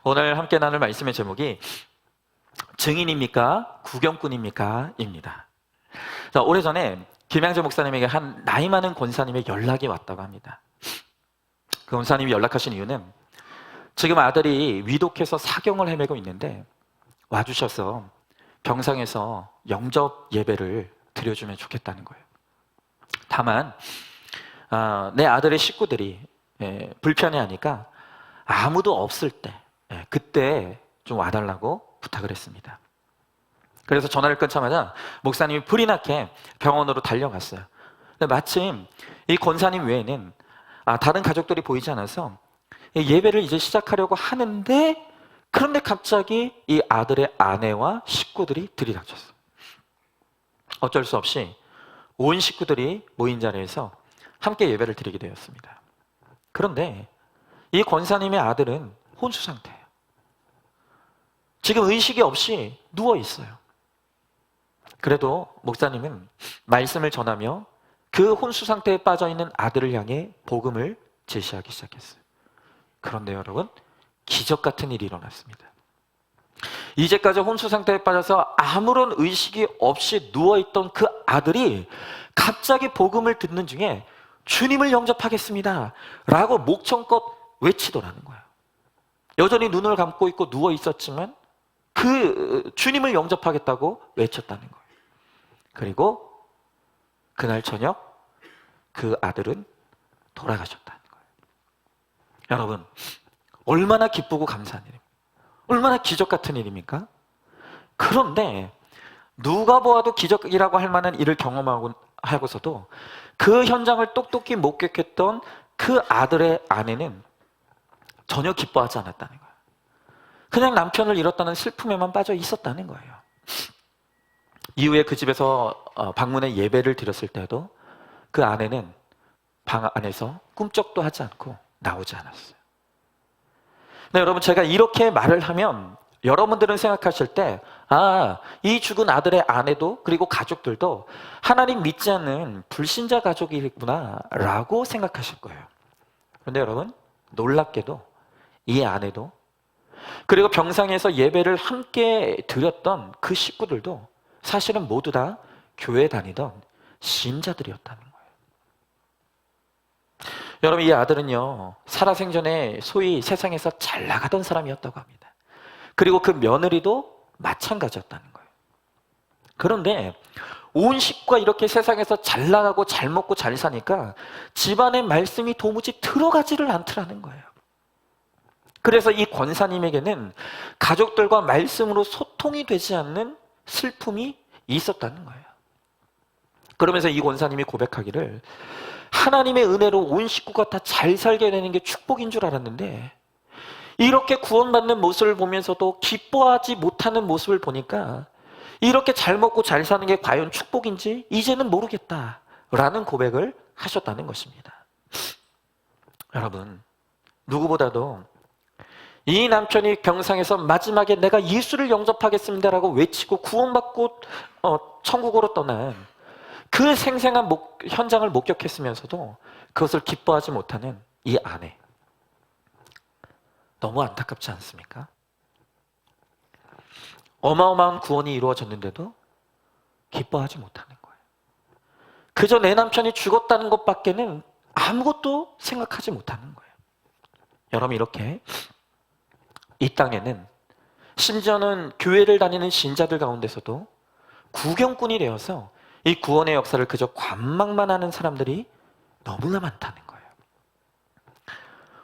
오늘 함께 나눌 말씀의 제목이 증인입니까? 구경꾼입니까? 입니다. 자, 오래전에 김양재 목사님에게 한 나이 많은 권사님의 연락이 왔다고 합니다. 그 권사님이 연락하신 이유는 지금 아들이 위독해서 사경을 헤매고 있는데 와주셔서 병상에서 영접 예배를 드려주면 좋겠다는 거예요. 다만 내 아들의 식구들이 불편해하니까 아무도 없을 때 그때 좀 와달라고 부탁을 했습니다. 그래서 전화를 끊자마자 목사님이 불이 나게 병원으로 달려갔어요. 근데 마침 이 권사님 외에는 다른 가족들이 보이지 않아서 예배를 이제 시작하려고 하는데, 그런데 갑자기 이 아들의 아내와 식구들이 들이닥쳤어요. 어쩔 수 없이 온 식구들이 모인 자리에서 함께 예배를 드리게 되었습니다. 그런데 이 권사님의 아들은 혼수 상태예요. 지금 의식이 없이 누워 있어요. 그래도 목사님은 말씀을 전하며 그 혼수 상태에 빠져 있는 아들을 향해 복음을 제시하기 시작했어요. 그런데 여러분, 기적 같은 일이 일어났습니다. 이제까지 혼수 상태에 빠져서 아무런 의식이 없이 누워있던 그 아들이 갑자기 복음을 듣는 중에 주님을 영접하겠습니다 라고 목청껏 외치더라는 거예요. 여전히 눈을 감고 있고 누워 있었지만 그 주님을 영접하겠다고 외쳤다는 거예요. 그리고 그날 저녁 그 아들은 돌아가셨다는 거예요. 여러분, 얼마나 기쁘고 감사한 일입니까? 얼마나 기적 같은 일입니까? 그런데 누가 보아도 기적이라고 할 만한 일을 경험하고서도 그 현장을 똑똑히 목격했던 그 아들의 아내는 전혀 기뻐하지 않았다는 거예요. 그냥 남편을 잃었다는 슬픔에만 빠져 있었다는 거예요. 이후에 그 집에서 방문해 예배를 드렸을 때도 그 아내는 방 안에서 꿈쩍도 하지 않고 나오지 않았어요. 네, 여러분, 제가 이렇게 말을 하면 여러분들은 생각하실 때 이 죽은 아들의 아내도 그리고 가족들도 하나님 믿지 않는 불신자 가족이구나 라고 생각하실 거예요. 그런데 여러분, 놀랍게도 이 아내도 그리고 병상에서 예배를 함께 드렸던 그 식구들도 사실은 모두 다 교회 다니던 신자들이었다는 거예요. 여러분, 이 아들은요, 살아생전에 소위 세상에서 잘 나가던 사람이었다고 합니다. 그리고 그 며느리도 마찬가지였다는 거예요. 그런데 온 식구가 이렇게 세상에서 잘 나가고 잘 먹고 잘 사니까 집안의 말씀이 도무지 들어가지를 않더라는 거예요. 그래서 이 권사님에게는 가족들과 말씀으로 소통이 되지 않는 슬픔이 있었다는 거예요. 그러면서 이 권사님이 고백하기를 하나님의 은혜로 온 식구가 다 잘 살게 되는 게 축복인 줄 알았는데 이렇게 구원받는 모습을 보면서도 기뻐하지 못하는 모습을 보니까 이렇게 잘 먹고 잘 사는 게 과연 축복인지 이제는 모르겠다라는 고백을 하셨다는 것입니다. 여러분, 누구보다도 이 남편이 병상에서 마지막에 내가 예수를 영접하겠습니다라고 외치고 구원받고 천국으로 떠난 그 생생한 현장을 목격했으면서도 그것을 기뻐하지 못하는 이 아내, 너무 안타깝지 않습니까? 어마어마한 구원이 이루어졌는데도 기뻐하지 못하는 거예요. 그저 내 남편이 죽었다는 것밖에는 아무것도 생각하지 못하는 거예요. 여러분, 이렇게 이 땅에는 심지어는 교회를 다니는 신자들 가운데서도 구경꾼이 되어서 이 구원의 역사를 그저 관망만 하는 사람들이 너무나 많다는 거예요.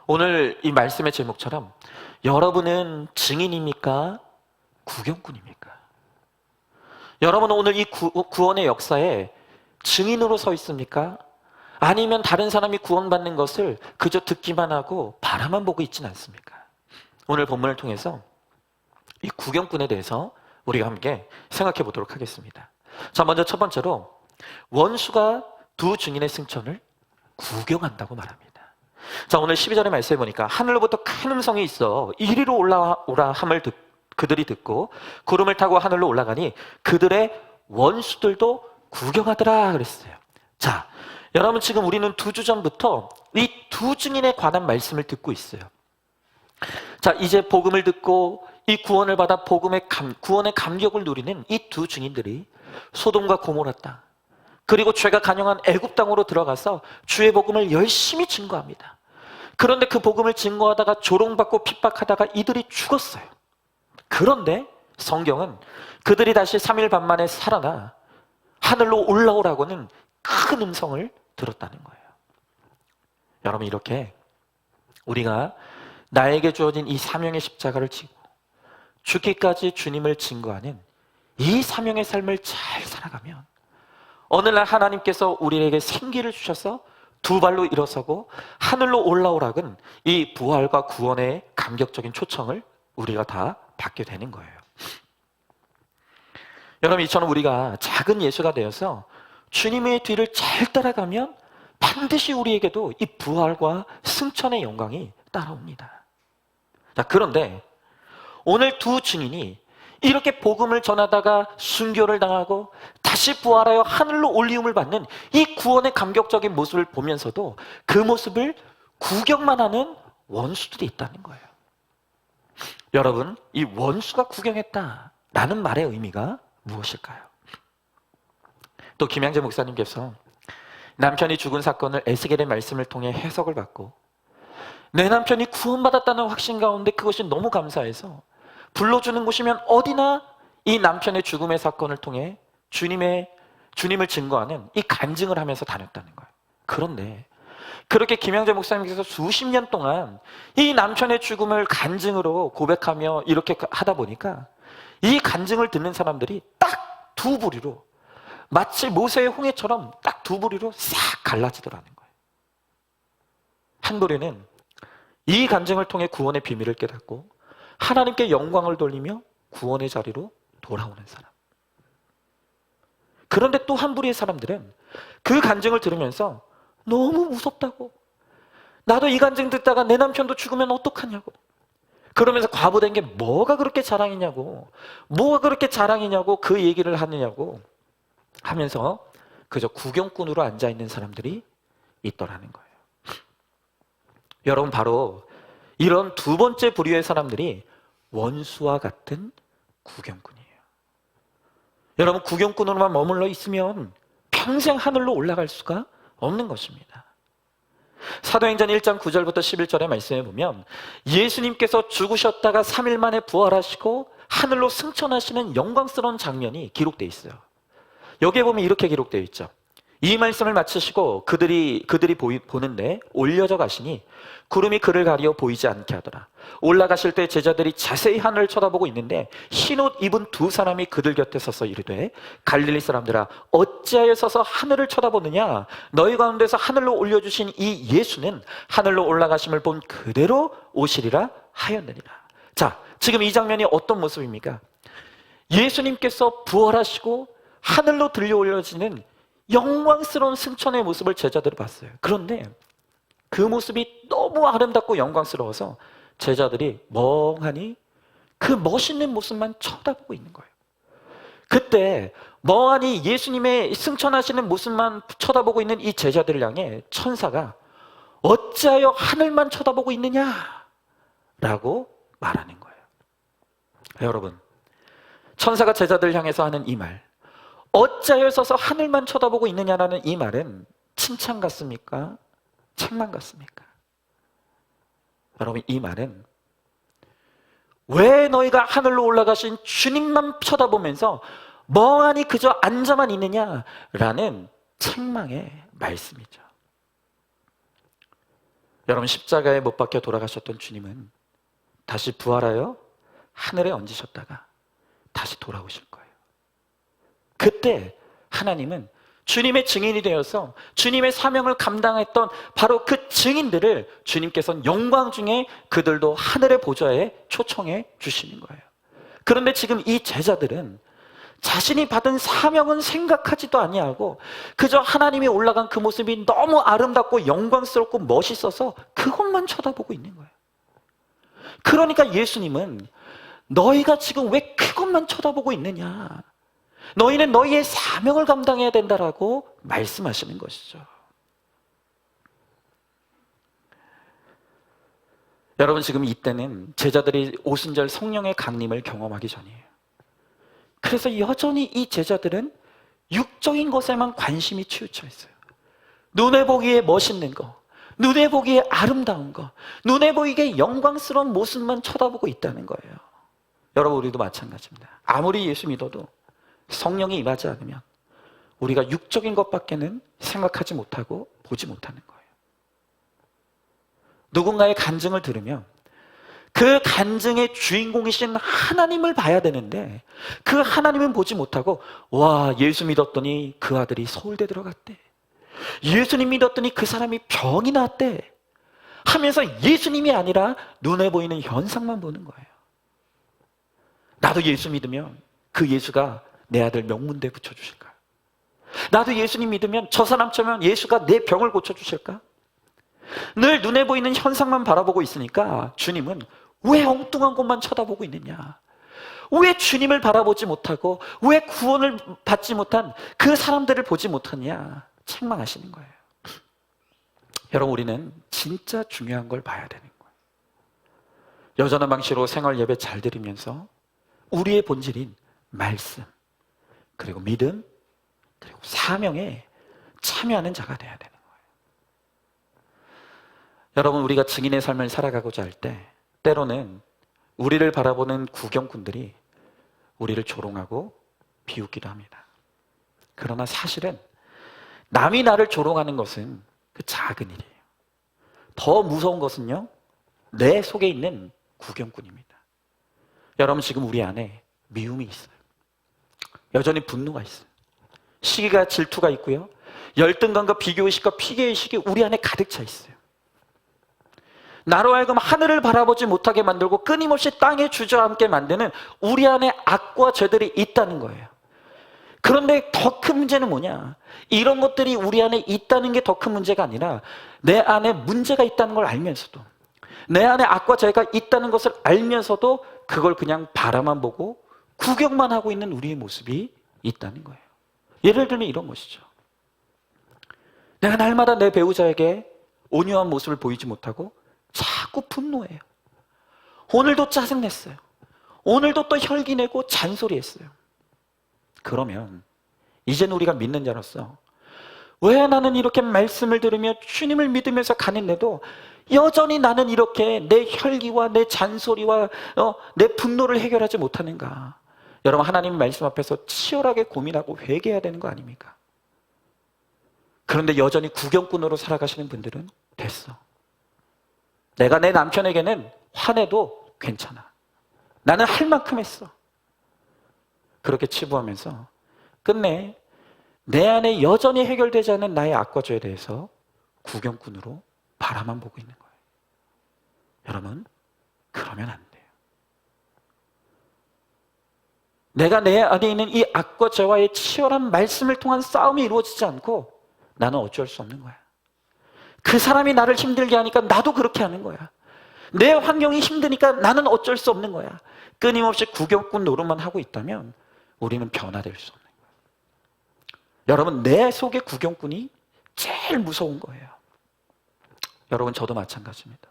오늘 이 말씀의 제목처럼 여러분은 증인입니까? 구경꾼입니까? 여러분은 오늘 이 구원의 역사에 증인으로 서 있습니까? 아니면 다른 사람이 구원받는 것을 그저 듣기만 하고 바라만 보고 있지는 않습니까? 오늘 본문을 통해서 이 구경꾼에 대해서 우리가 함께 생각해 보도록 하겠습니다. 자, 먼저 첫 번째로 원수가 두 증인의 승천을 구경한다고 말합니다. 자, 오늘 12절의 말씀에 보니까 하늘로부터 큰 음성이 있어 이리로 올라오라 함을 그들이 듣고 구름을 타고 하늘로 올라가니 그들의 원수들도 구경하더라 그랬어요. 자, 여러분, 지금 우리는 두 주 전부터 이 두 증인에 관한 말씀을 듣고 있어요. 자, 이제 복음을 듣고 이 구원을 받아 구원의 감격을 누리는 이 두 증인들이 소돔과 고모라 땅, 그리고 죄가 간영한 애굽 땅으로 들어가서 주의 복음을 열심히 증거합니다. 그런데 그 복음을 증거하다가 조롱받고 핍박하다가 이들이 죽었어요. 그런데 성경은 그들이 다시 3일 반 만에 살아나 하늘로 올라오라고는 큰 음성을 들었다는 거예요. 여러분, 이렇게 우리가 나에게 주어진 이 사명의 십자가를 지고 죽기까지 주님을 증거하는 이 사명의 삶을 잘 살아가면 어느 날 하나님께서 우리에게 생기를 주셔서 두 발로 일어서고 하늘로 올라오라는 이 부활과 구원의 감격적인 초청을 우리가 다 받게 되는 거예요. 여러분, 이처럼 우리가 작은 예수가 되어서 주님의 뒤를 잘 따라가면 반드시 우리에게도 이 부활과 승천의 영광이 따라옵니다. 자, 그런데 오늘 두 증인이 이렇게 복음을 전하다가 순교를 당하고 다시 부활하여 하늘로 올리움을 받는 이 구원의 감격적인 모습을 보면서도 그 모습을 구경만 하는 원수들이 있다는 거예요. 여러분, 이 원수가 구경했다라는 말의 의미가 무엇일까요? 또 김양재 목사님께서 남편이 죽은 사건을 에스겔의 말씀을 통해 해석을 받고 내 남편이 구원받았다는 확신 가운데 그것이 너무 감사해서 불러주는 곳이면 어디나 이 남편의 죽음의 사건을 통해 주님을 증거하는 이 간증을 하면서 다녔다는 거예요. 그런데 그렇게 김양재 목사님께서 수십 년 동안 이 남편의 죽음을 간증으로 고백하며 이렇게 하다 보니까 이 간증을 듣는 사람들이 딱 두 부리로, 마치 모세의 홍해처럼 딱 두 부리로 싹 갈라지더라는 거예요. 한 부리는 이 간증을 통해 구원의 비밀을 깨닫고 하나님께 영광을 돌리며 구원의 자리로 돌아오는 사람. 그런데 또 한 부리의 사람들은 그 간증을 들으면서 너무 무섭다고, 나도 이 간증 듣다가 내 남편도 죽으면 어떡하냐고, 그러면서 과부된 게 뭐가 그렇게 자랑이냐고 그 얘기를 하느냐고 하면서 그저 구경꾼으로 앉아있는 사람들이 있더라는 거예요. 여러분, 바로 이런 두 번째 부류의 사람들이 원수와 같은 구경꾼이에요. 여러분, 구경꾼으로만 머물러 있으면 평생 하늘로 올라갈 수가 없는 것입니다. 사도행전 1장 9절부터 11절의 말씀에 보면 예수님께서 죽으셨다가 3일 만에 부활하시고 하늘로 승천하시는 영광스러운 장면이 기록되어 있어요. 여기에 보면 이렇게 기록되어 있죠. 이 말씀을 마치시고 그들이 보는데 올려져 가시니 구름이 그를 가리어 보이지 않게 하더라. 올라가실 때 제자들이 자세히 하늘을 쳐다보고 있는데 흰옷 입은 두 사람이 그들 곁에 서서 이르되 갈릴리 사람들아, 어찌하여 서서 하늘을 쳐다보느냐? 너희 가운데서 하늘로 올려주신 이 예수는 하늘로 올라가심을 본 그대로 오시리라 하였느니라. 자, 지금 이 장면이 어떤 모습입니까? 예수님께서 부활하시고 하늘로 들려 올려지는 영광스러운 승천의 모습을 제자들이 봤어요. 그런데 그 모습이 너무 아름답고 영광스러워서 제자들이 멍하니 그 멋있는 모습만 쳐다보고 있는 거예요. 그때 멍하니 예수님의 승천하시는 모습만 쳐다보고 있는 이 제자들을 향해 천사가 어찌하여 하늘만 쳐다보고 있느냐? 라고 말하는 거예요. 여러분, 천사가 제자들을 향해서 하는 이 말, 어찌하여 서서 하늘만 쳐다보고 있느냐라는 이 말은 칭찬 같습니까? 책망 같습니까? 여러분, 이 말은 왜 너희가 하늘로 올라가신 주님만 쳐다보면서 멍하니 그저 앉아만 있느냐라는 책망의 말씀이죠. 여러분, 십자가에 못 박혀 돌아가셨던 주님은 다시 부활하여 하늘에 얹으셨다가 다시 돌아오실 거예요. 그때 하나님은 주님의 증인이 되어서 주님의 사명을 감당했던 바로 그 증인들을 주님께서는 영광 중에 그들도 하늘의 보좌에 초청해 주시는 거예요. 그런데 지금 이 제자들은 자신이 받은 사명은 생각하지도 아니하고 그저 하나님이 올라간 그 모습이 너무 아름답고 영광스럽고 멋있어서 그것만 쳐다보고 있는 거예요. 그러니까 예수님은 너희가 지금 왜 그것만 쳐다보고 있느냐? 너희는 너희의 사명을 감당해야 된다라고 말씀하시는 것이죠. 여러분, 지금 이때는 제자들이 오순절 성령의 강림을 경험하기 전이에요. 그래서 여전히 이 제자들은 육적인 것에만 관심이 치우쳐 있어요. 눈에 보기에 멋있는 거, 눈에 보기에 아름다운 거, 눈에 보이게 영광스러운 모습만 쳐다보고 있다는 거예요. 여러분, 우리도 마찬가지입니다. 아무리 예수 믿어도 성령이 임하지 않으면 우리가 육적인 것밖에는 생각하지 못하고 보지 못하는 거예요. 누군가의 간증을 들으면 그 간증의 주인공이신 하나님을 봐야 되는데 그 하나님은 보지 못하고, 와, 예수 믿었더니 그 아들이 서울대 들어갔대, 예수님 믿었더니 그 사람이 병이 났대 하면서 예수님이 아니라 눈에 보이는 현상만 보는 거예요. 나도 예수 믿으면 그 예수가 내 아들 명문대 붙여주실까? 나도 예수님 믿으면 저 사람처럼 예수가 내 병을 고쳐주실까? 늘 눈에 보이는 현상만 바라보고 있으니까 주님은 왜 엉뚱한 것만 쳐다보고 있느냐? 왜 주님을 바라보지 못하고 왜 구원을 받지 못한 그 사람들을 보지 못하냐? 책망하시는 거예요. 여러분, 우리는 진짜 중요한 걸 봐야 되는 거예요. 여전한 방식으로 생활 예배 잘 드리면서 우리의 본질인 말씀, 그리고 믿음, 그리고 사명에 참여하는 자가 돼야 되는 거예요. 여러분, 우리가 증인의 삶을 살아가고자 할 때 때로는 우리를 바라보는 구경꾼들이 우리를 조롱하고 비웃기도 합니다. 그러나 사실은 남이 나를 조롱하는 것은 그 작은 일이에요. 더 무서운 것은요, 내 속에 있는 구경꾼입니다. 여러분, 지금 우리 안에 미움이 있어요. 여전히 분노가 있어요. 시기가, 질투가 있고요, 열등감과 비교의식과 피계의식이 우리 안에 가득 차 있어요. 나로 하여금 하늘을 바라보지 못하게 만들고 끊임없이 땅에 주저앉게 만드는 우리 안에 악과 죄들이 있다는 거예요. 그런데 더 큰 문제는 뭐냐? 이런 것들이 우리 안에 있다는 게 더 큰 문제가 아니라 내 안에 문제가 있다는 걸 알면서도, 내 안에 악과 죄가 있다는 것을 알면서도 그걸 그냥 바라만 보고 구경만 하고 있는 우리의 모습이 있다는 거예요. 예를 들면 이런 것이죠. 내가 날마다 내 배우자에게 온유한 모습을 보이지 못하고 자꾸 분노해요. 오늘도 짜증냈어요. 오늘도 또 혈기내고 잔소리했어요. 그러면 이제는 우리가 믿는 자로서 왜 나는 이렇게 말씀을 들으며 주님을 믿으면서 가는데도 여전히 나는 이렇게 내 혈기와 내 잔소리와 내 분노를 해결하지 못하는가? 여러분, 하나님 말씀 앞에서 치열하게 고민하고 회개해야 되는 거 아닙니까? 그런데 여전히 구경꾼으로 살아가시는 분들은 됐어, 내가 내 남편에게는 화내도 괜찮아, 나는 할 만큼 했어, 그렇게 치부하면서 끝내 내 안에 여전히 해결되지 않은 나의 악과 죄에 대해서 구경꾼으로 바라만 보고 있는 거예요. 여러분, 그러면 안 돼요. 내가 내 안에 있는 이 악과 죄와의 치열한 말씀을 통한 싸움이 이루어지지 않고 나는 어쩔 수 없는 거야. 그 사람이 나를 힘들게 하니까 나도 그렇게 하는 거야. 내 환경이 힘드니까 나는 어쩔 수 없는 거야. 끊임없이 구경꾼 노릇만 하고 있다면 우리는 변화될 수 없는 거예요. 여러분, 내 속의 구경꾼이 제일 무서운 거예요. 여러분, 저도 마찬가지입니다.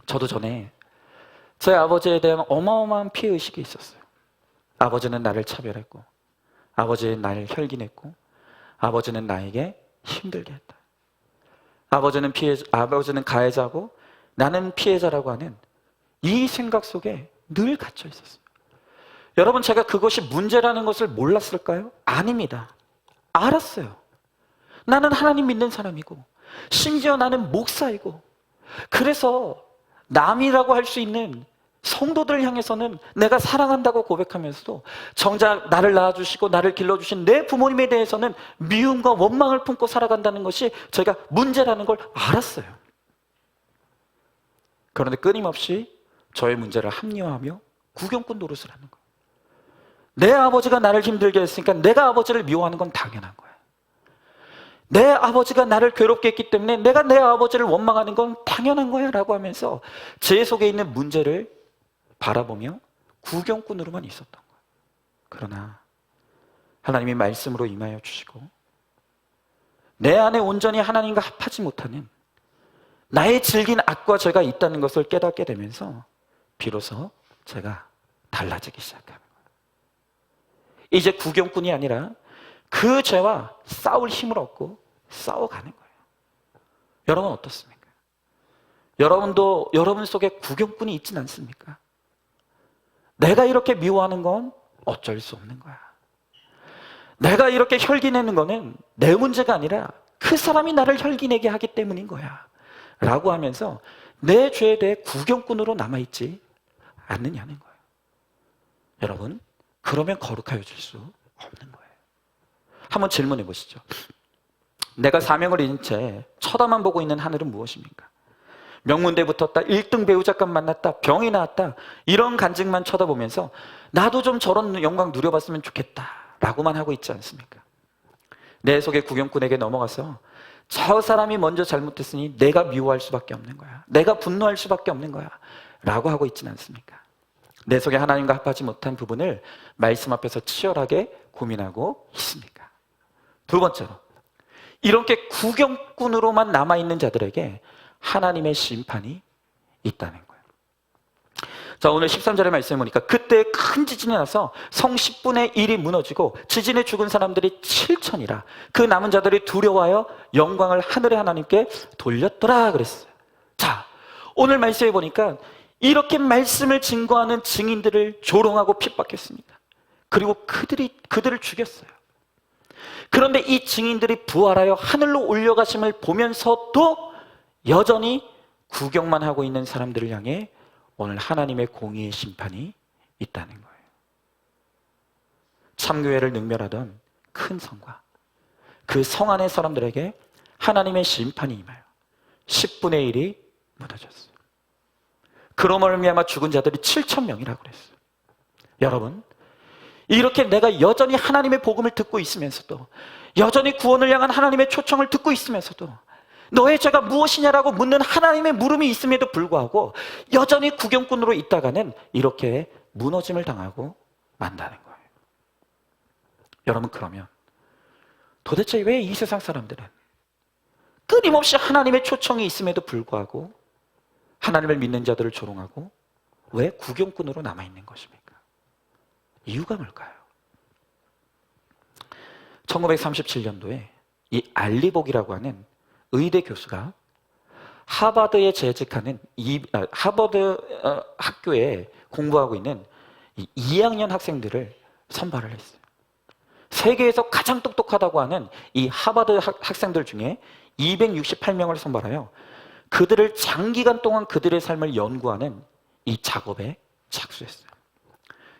저도 전에 저희 아버지에 대한 어마어마한 피해의식이 있었어요. 아버지는 나를 차별했고, 아버지는 나를 혈기냈고, 아버지는 나에게 힘들게 했다. 아버지는 가해자고 나는 피해자라고 하는 이 생각 속에 늘 갇혀 있었어요. 여러분, 제가 그것이 문제라는 것을 몰랐을까요? 아닙니다. 알았어요. 나는 하나님 믿는 사람이고, 심지어 나는 목사이고, 그래서 남이라고 할 수 있는 성도들을 향해서는 내가 사랑한다고 고백하면서도 정작 나를 낳아주시고 나를 길러주신 내 부모님에 대해서는 미움과 원망을 품고 살아간다는 것이 제가 문제라는 걸 알았어요. 그런데 끊임없이 저의 문제를 합리화하며 구경꾼 노릇을 하는 거예요. 내 아버지가 나를 힘들게 했으니까 내가 아버지를 미워하는 건 당연한 거예요. 내 아버지가 나를 괴롭게 했기 때문에 내가 내 아버지를 원망하는 건 당연한 거야 라고 하면서 제 속에 있는 문제를 바라보며 구경꾼으로만 있었던 거예요. 그러나 하나님이 말씀으로 임하여 주시고 내 안에 온전히 하나님과 합하지 못하는 나의 질긴 악과 죄가 있다는 것을 깨닫게 되면서 비로소 제가 달라지기 시작합니다. 이제 구경꾼이 아니라 그 죄와 싸울 힘을 얻고 싸워가는 거예요. 여러분 어떻습니까? 여러분도 여러분 속에 구경꾼이 있진 않습니까? 내가 이렇게 미워하는 건 어쩔 수 없는 거야. 내가 이렇게 혈기내는 거는 내 문제가 아니라 그 사람이 나를 혈기내게 하기 때문인 거야 라고 하면서 내 죄에 대해 구경꾼으로 남아있지 않느냐는 거예요. 여러분, 그러면 거룩하여질 수 없는 거예요. 한번 질문해 보시죠. 내가 사명을 잃은 채 쳐다만 보고 있는 하늘은 무엇입니까? 명문대 붙었다, 1등 배우작감 만났다, 병이 나왔다, 이런 간증만 쳐다보면서 나도 좀 저런 영광 누려봤으면 좋겠다 라고만 하고 있지 않습니까? 내 속의 구경꾼에게 넘어가서 저 사람이 먼저 잘못했으니 내가 미워할 수밖에 없는 거야, 내가 분노할 수밖에 없는 거야 라고 하고 있지는 않습니까? 내 속에 하나님과 합하지 못한 부분을 말씀 앞에서 치열하게 고민하고 있습니까? 두 번째로, 이렇게 구경꾼으로만 남아있는 자들에게 하나님의 심판이 있다는 거예요. 자, 오늘 13절의 말씀을 보니까 그때 큰 지진이 나서 성 10분의 1이 무너지고 지진에 죽은 사람들이 7천이라 그 남은 자들이 두려워하여 영광을 하늘의 하나님께 돌렸더라 그랬어요. 자, 오늘 말씀에 보니까 이렇게 말씀을 증거하는 증인들을 조롱하고 핍박했습니다. 그리고 그들을 죽였어요. 그런데 이 증인들이 부활하여 하늘로 올려가심을 보면서도 여전히 구경만 하고 있는 사람들을 향해 오늘 하나님의 공의의 심판이 있다는 거예요. 참교회를 능멸하던 큰 성과 그 성 안의 사람들에게 하나님의 심판이 임하여 10분의 1이 무너졌어요. 그로 말미암아 죽은 자들이 7천 명이라고 그랬어요. 여러분, 이렇게 내가 여전히 하나님의 복음을 듣고 있으면서도, 여전히 구원을 향한 하나님의 초청을 듣고 있으면서도, 너의 죄가 무엇이냐라고 묻는 하나님의 물음이 있음에도 불구하고 여전히 구경꾼으로 있다가는 이렇게 무너짐을 당하고 만다는 거예요. 여러분, 그러면 도대체 왜 이 세상 사람들은 끊임없이 하나님의 초청이 있음에도 불구하고 하나님을 믿는 자들을 조롱하고 왜 구경꾼으로 남아있는 것입니까? 이유가 뭘까요? 1937년도에 이 알리복이라고 하는 의대 교수가 하버드에 재직하는 하버드 학교에 공부하고 있는 2학년 학생들을 선발을 했어요. 세계에서 가장 똑똑하다고 하는 이 하버드 학생들 중에 268명을 선발하여 그들을 장기간 동안 그들의 삶을 연구하는 이 작업에 착수했어요.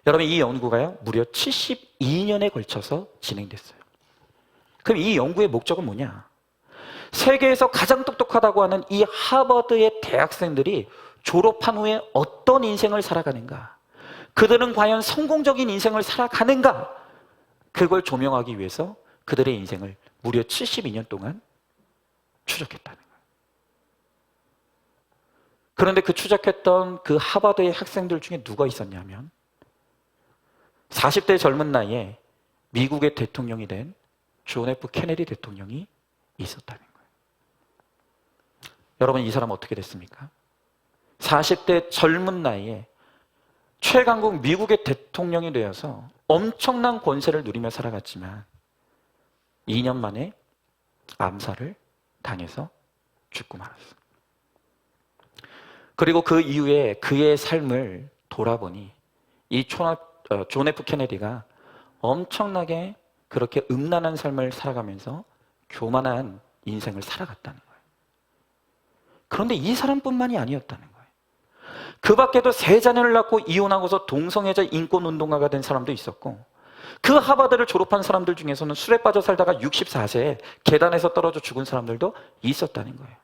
여러분, 이 연구가요 무려 72년에 걸쳐서 진행됐어요. 그럼 이 연구의 목적은 뭐냐? 세계에서 가장 똑똑하다고 하는 이 하버드의 대학생들이 졸업한 후에 어떤 인생을 살아가는가, 그들은 과연 성공적인 인생을 살아가는가, 그걸 조명하기 위해서 그들의 인생을 무려 72년 동안 추적했다는 거예요. 그런데 그 추적했던 그 하버드의 학생들 중에 누가 있었냐면 40대 젊은 나이에 미국의 대통령이 된 존 F 케네디 대통령이 있었다는 거예요. 여러분, 이 사람 어떻게 됐습니까? 40대 젊은 나이에 최강국 미국의 대통령이 되어서 엄청난 권세를 누리며 살아갔지만 2년 만에 암살을 당해서 죽고 말았어요. 그리고 그 이후에 그의 삶을 돌아보니 이 존 F 케네디가 엄청나게 그렇게 음란한 삶을 살아가면서 교만한 인생을 살아갔다는 거예요. 그런데 이 사람뿐만이 아니었다는 거예요. 그 밖에도 3자녀를 낳고 이혼하고서 동성애자 인권운동가가 된 사람도 있었고, 그 하버드를 졸업한 사람들 중에서는 술에 빠져 살다가 64세에 계단에서 떨어져 죽은 사람들도 있었다는 거예요.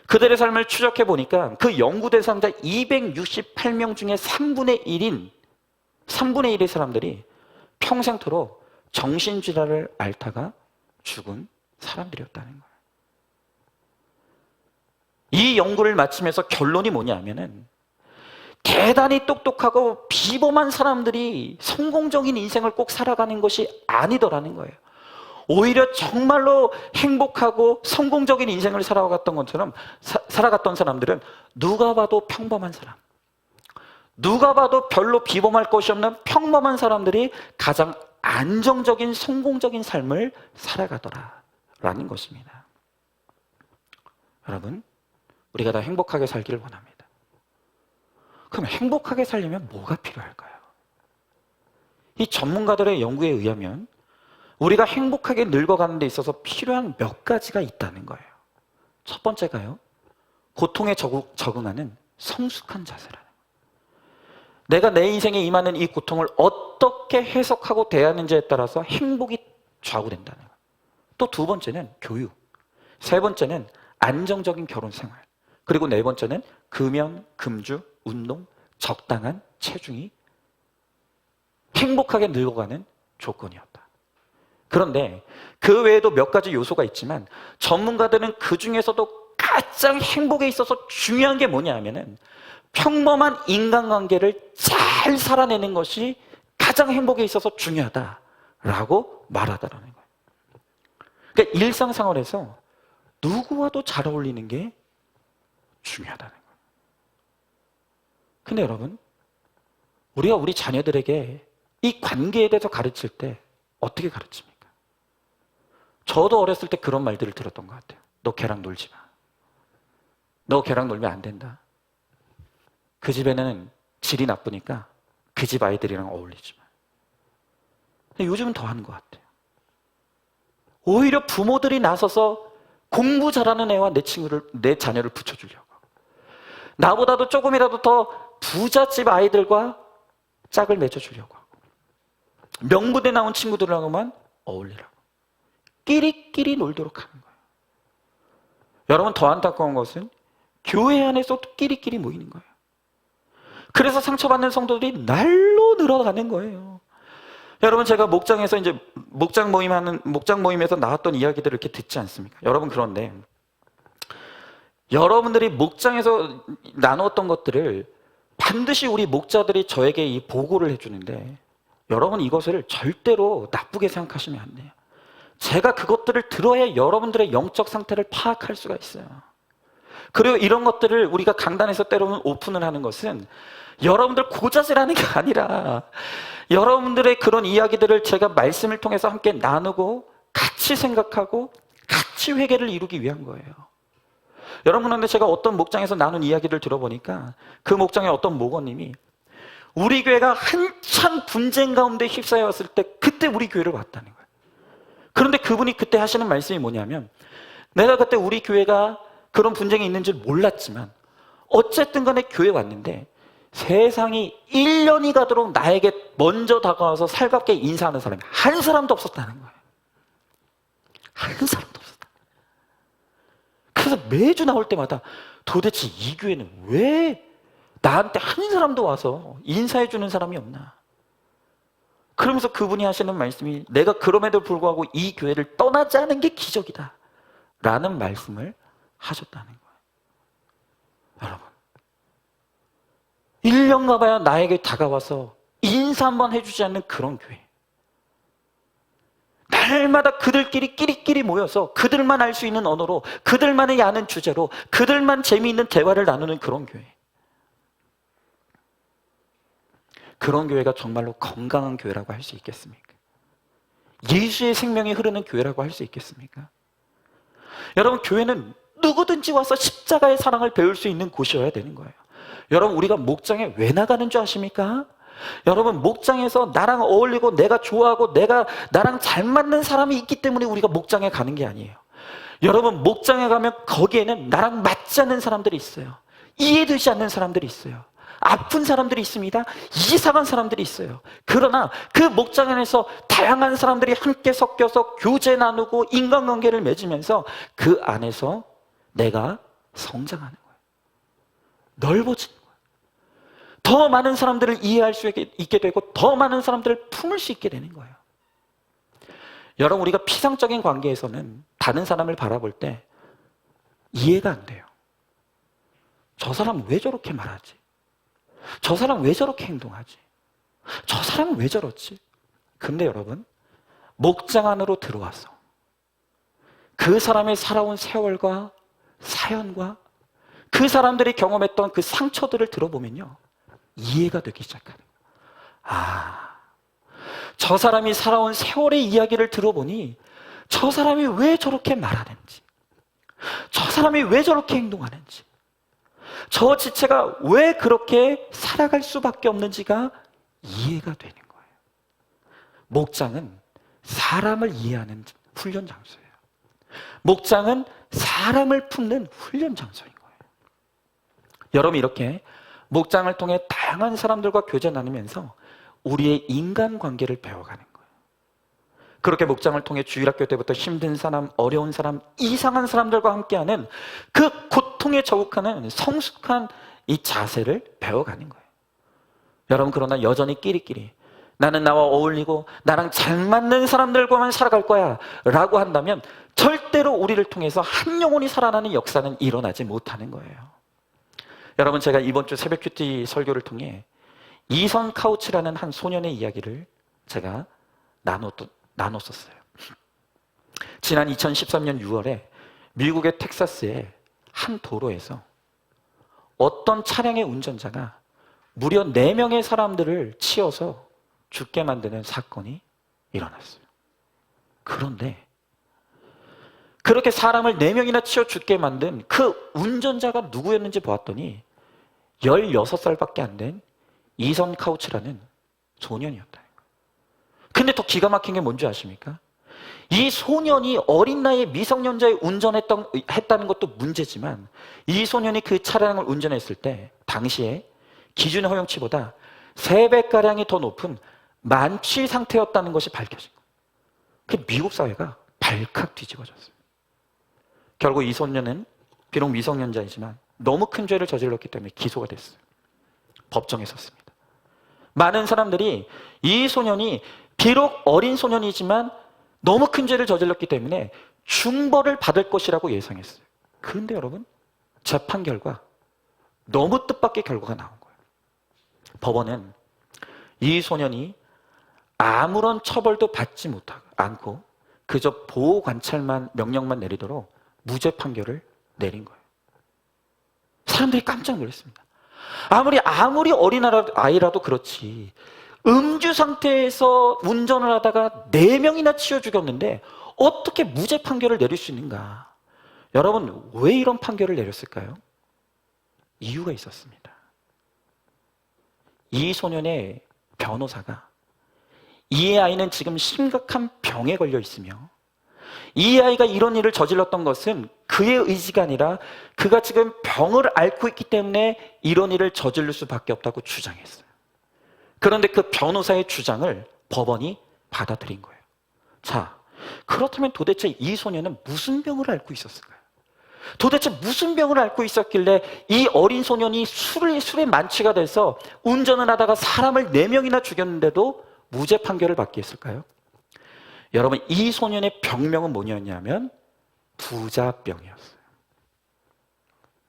그들의 삶을 추적해 보니까 그 연구 대상자 268명 중에 3분의 1의 사람들이 평생토록 정신질환을 앓다가 죽은 사람들이었다는 거예요. 이 연구를 마치면서 결론이 뭐냐면은 대단히 똑똑하고 비범한 사람들이 성공적인 인생을 꼭 살아가는 것이 아니더라는 거예요. 오히려 정말로 행복하고 성공적인 인생을 살아갔던 것처럼 살아갔던 사람들은 누가 봐도 평범한 사람, 누가 봐도 별로 비범할 것이 없는 평범한 사람들이 가장 안정적인 성공적인 삶을 살아가더라라는 것입니다. 여러분, 우리가 다 행복하게 살기를 원합니다. 그럼 행복하게 살려면 뭐가 필요할까요? 이 전문가들의 연구에 의하면 우리가 행복하게 늙어가는 데 있어서 필요한 몇 가지가 있다는 거예요. 첫 번째가요, 고통에 적응하는 성숙한 자세라는 거예요. 내가 내 인생에 임하는 이 고통을 어떻게 해석하고 대하는지에 따라서 행복이 좌우된다는 거예요. 또 두 번째는 교육, 세 번째는 안정적인 결혼 생활, 그리고 네 번째는 금연, 금주, 운동, 적당한 체중이 행복하게 늙어가는 조건이었다. 그런데 그 외에도 몇 가지 요소가 있지만 전문가들은 그 중에서도 가장 행복에 있어서 중요한 게 뭐냐 하면은 평범한 인간관계를 잘 살아내는 것이 가장 행복에 있어서 중요하다라고 말하더라는 거예요. 그러니까 일상생활에서 누구와도 잘 어울리는 게 중요하다는 거예요. 근데 여러분, 우리가 우리 자녀들에게 이 관계에 대해서 가르칠 때 어떻게 가르칩니까? 저도 어렸을 때 그런 말들을 들었던 것 같아요. 너 걔랑 놀지 마. 너 걔랑 놀면 안 된다. 그 집에는 질이 나쁘니까 그 집 아이들이랑 어울리지 마. 근데 요즘은 더 하는 것 같아요. 오히려 부모들이 나서서 공부 잘하는 애와 내 자녀를 붙여주려고 하고, 나보다도 조금이라도 더 부잣집 아이들과 짝을 맺어주려고 하고, 명문대 나온 친구들하고만 어울리라고, 끼리끼리 놀도록 하는 거예요. 여러분, 더 안타까운 것은 교회 안에서도 끼리끼리 모이는 거예요. 그래서 상처받는 성도들이 날로 늘어가는 거예요. 여러분, 제가 목장에서 이제 목장 모임에서 나왔던 이야기들을 이렇게 듣지 않습니까? 여러분, 그런데 여러분들이 목장에서 나누었던 것들을 반드시 우리 목자들이 저에게 이 보고를 해주는데, 여러분 이것을 절대로 나쁘게 생각하시면 안 돼요. 제가 그것들을 들어야 여러분들의 영적 상태를 파악할 수가 있어요. 그리고 이런 것들을 우리가 강단에서 때로는 오픈을 하는 것은 여러분들 고자질하는 게 아니라 여러분들의 그런 이야기들을 제가 말씀을 통해서 함께 나누고 같이 생각하고 같이 회개를 이루기 위한 거예요. 여러분, 그런데 제가 어떤 목장에서 나눈 이야기를 들어보니까 그 목장의 어떤 목원님이 우리 교회가 한참 분쟁 가운데 휩싸였을 때 그때 우리 교회를 왔다는 거예요. 그런데 그분이 그때 하시는 말씀이 뭐냐면, 내가 그때 우리 교회가 그런 분쟁이 있는 줄 몰랐지만 어쨌든 간에 교회에 왔는데 세상이 1년이 가도록 나에게 먼저 다가와서 살갑게 인사하는 사람이 한 사람도 없었다는 거예요. 한 사람도 없었다. 그래서 매주 나올 때마다 도대체 이 교회는 왜 나한테 한 사람도 와서 인사해 주는 사람이 없나? 그러면서 그분이 하시는 말씀이, 내가 그럼에도 불구하고 이 교회를 떠나지 않은 게 기적이다 라는 말씀을 하셨다는 거예요. 여러분, 1년 가봐야 나에게 다가와서 인사 한번 해주지 않는 그런 교회, 날마다 그들끼리 끼리끼리 모여서 그들만 알 수 있는 언어로, 그들만이 아는 주제로, 그들만 재미있는 대화를 나누는 그런 교회, 그런 교회가 정말로 건강한 교회라고 할 수 있겠습니까? 예수의 생명이 흐르는 교회라고 할 수 있겠습니까? 여러분, 교회는 누구든지 와서 십자가의 사랑을 배울 수 있는 곳이어야 되는 거예요. 여러분, 우리가 목장에 왜 나가는 줄 아십니까? 여러분, 목장에서 나랑 어울리고 내가 좋아하고 나랑 잘 맞는 사람이 있기 때문에 우리가 목장에 가는 게 아니에요. 여러분, 목장에 가면 거기에는 나랑 맞지 않는 사람들이 있어요. 이해되지 않는 사람들이 있어요. 아픈 사람들이 있습니다. 이상한 사람들이 있어요. 그러나 그 목장 안에서 다양한 사람들이 함께 섞여서 교제 나누고 인간관계를 맺으면서 그 안에서 내가 성장하는 거예요. 넓어지는 거예요. 더 많은 사람들을 이해할 수 있게 되고 더 많은 사람들을 품을 수 있게 되는 거예요. 여러분, 우리가 피상적인 관계에서는 다른 사람을 바라볼 때 이해가 안 돼요. 저 사람 왜 저렇게 말하지? 저 사람 왜 저렇게 행동하지? 저 사람은 왜 저렇지? 근데 여러분, 목장 안으로 들어와서 그 사람의 살아온 세월과 사연과 그 사람들이 경험했던 그 상처들을 들어보면요, 이해가 되기 시작하는 거예요. 아, 저 사람이 살아온 세월의 이야기를 들어보니 저 사람이 왜 저렇게 말하는지, 저 사람이 왜 저렇게 행동하는지, 저 지체가 왜 그렇게 살아갈 수밖에 없는지가 이해가 되는 거예요. 목장은 사람을 이해하는 훈련 장소예요. 목장은 사람을 품는 훈련 장소인 거예요. 여러분, 이렇게 목장을 통해 다양한 사람들과 교제 나누면서 우리의 인간관계를 배워가는 거예요. 그렇게 목장을 통해 주일학교 때부터 힘든 사람, 어려운 사람, 이상한 사람들과 함께하는 그 고통에 저욱하는 성숙한 이 자세를 배워가는 거예요. 여러분, 그러나 여전히 끼리끼리 나는 나와 어울리고 나랑 잘 맞는 사람들과만 살아갈 거야 라고 한다면 절대로 우리를 통해서 한 영혼이 살아나는 역사는 일어나지 못하는 거예요. 여러분, 제가 이번 주 새벽 큐티 설교를 통해 이선 카우치라는 한 소년의 이야기를 제가 나눴었어요. 지난 2013년 6월에 미국의 텍사스의 한 도로에서 어떤 차량의 운전자가 무려 4명의 사람들을 치어서 죽게 만드는 사건이 일어났어요. 그런데 그렇게 사람을 4명이나 치어 죽게 만든 그 운전자가 누구였는지 보았더니 16살밖에 안 된 이선 카우치라는 소년이었다. 근데 더 기가 막힌 게 뭔지 아십니까? 이 소년이 어린 나이에 미성년자에 운전했다는 것도 문제지만 이 소년이 그 차량을 운전했을 때 당시에 기준 허용치보다 3배가량이 더 높은 만취 상태였다는 것이 밝혀진 거예요. 그 미국 사회가 발칵 뒤집어졌어요. 결국 이 소년은 비록 미성년자이지만 너무 큰 죄를 저질렀기 때문에 기소가 됐어요. 법정에 섰습니다. 많은 사람들이 이 소년이 비록 어린 소년이지만 너무 큰 죄를 저질렀기 때문에 중벌을 받을 것이라고 예상했어요. 그런데 여러분, 재판 결과 너무 뜻밖의 결과가 나온 거예요. 법원은 이 소년이 아무런 처벌도 받지 않고 그저 보호 관찰만 명령만 내리도록 무죄 판결을 내린 거예요. 사람들이 깜짝 놀랐습니다. 아무리 어린 아이라도 그렇지, 음주 상태에서 운전을 하다가 4명이나 치여 죽였는데 어떻게 무죄 판결을 내릴 수 있는가? 여러분, 왜 이런 판결을 내렸을까요? 이유가 있었습니다. 이 소년의 변호사가 이 아이는 지금 심각한 병에 걸려 있으며 이 아이가 이런 일을 저질렀던 것은 그의 의지가 아니라 그가 지금 병을 앓고 있기 때문에 이런 일을 저지를 수밖에 없다고 주장했어요. 그런데 그 변호사의 주장을 법원이 받아들인 거예요. 자, 그렇다면 도대체 이 소년은 무슨 병을 앓고 있었을까요? 도대체 무슨 병을 앓고 있었길래 이 어린 소년이 술에 만취가 돼서 운전을 하다가 사람을 4명이나 죽였는데도 무죄 판결을 받게 했을까요? 여러분, 이 소년의 병명은 뭐냐면 부자병이었어요.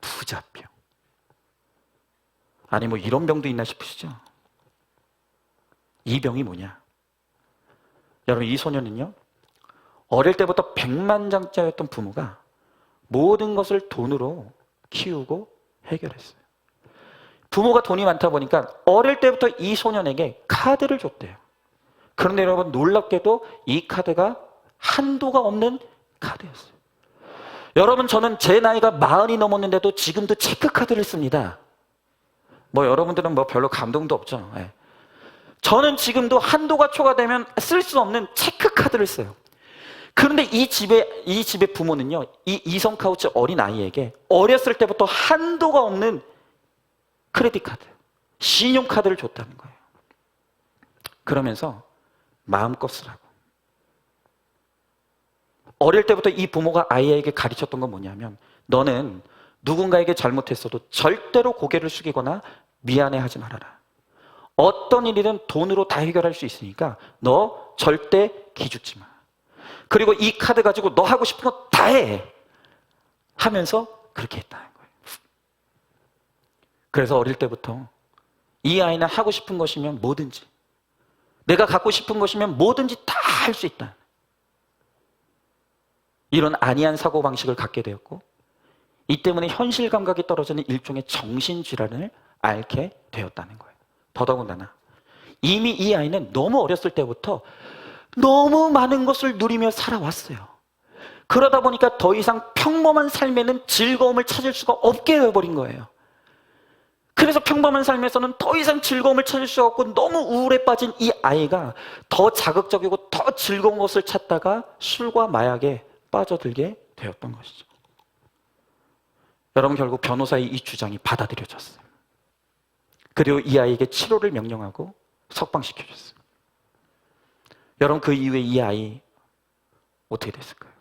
부자병. 아니, 뭐 이런 병도 있나 싶으시죠? 이 병이 뭐냐? 여러분, 이 소년은요, 어릴 때부터 백만장자였던 부모가 모든 것을 돈으로 키우고 해결했어요. 부모가 돈이 많다 보니까 어릴 때부터 이 소년에게 카드를 줬대요. 그런데 여러분, 놀랍게도 이 카드가 한도가 없는 카드였어요. 여러분, 저는 제 나이가 40이 넘었는데도 지금도 체크카드를 씁니다. 뭐 여러분들은 뭐 별로 감동도 없죠. 네. 저는 지금도 한도가 초과되면 쓸 수 없는 체크카드를 써요. 그런데 이 집의 부모는요, 이 이성 카우치 어린 아이에게 어렸을 때부터 한도가 없는 크레딧 카드, 신용카드를 줬다는 거예요. 그러면서 마음껏 쓰라고. 어릴 때부터 이 부모가 아이에게 가르쳤던 건 뭐냐면, 너는 누군가에게 잘못했어도 절대로 고개를 숙이거나 미안해하지 말아라. 어떤 일이든 돈으로 다 해결할 수 있으니까 너 절대 기죽지 마. 그리고 이 카드 가지고 너 하고 싶은 거 다 해! 하면서 그렇게 했다는 거예요. 그래서 어릴 때부터 이 아이는 하고 싶은 것이면 뭐든지, 내가 갖고 싶은 것이면 뭐든지 다 할 수 있다. 이런 안이한 사고방식을 갖게 되었고, 이 때문에 현실 감각이 떨어지는 일종의 정신질환을 앓게 되었다는 거예요. 더더군다나 이미 이 아이는 너무 어렸을 때부터 너무 많은 것을 누리며 살아왔어요. 그러다 보니까 더 이상 평범한 삶에는 즐거움을 찾을 수가 없게 되어버린 거예요. 그래서 평범한 삶에서는 더 이상 즐거움을 찾을 수가 없고 너무 우울에 빠진 이 아이가 더 자극적이고 더 즐거운 것을 찾다가 술과 마약에 빠져들게 되었던 것이죠. 여러분, 결국 변호사의 이 주장이 받아들여졌어요. 그리고 이 아이에게 치료를 명령하고 석방시켜줬어요. 여러분, 그 이후에 이 아이 어떻게 됐을까요?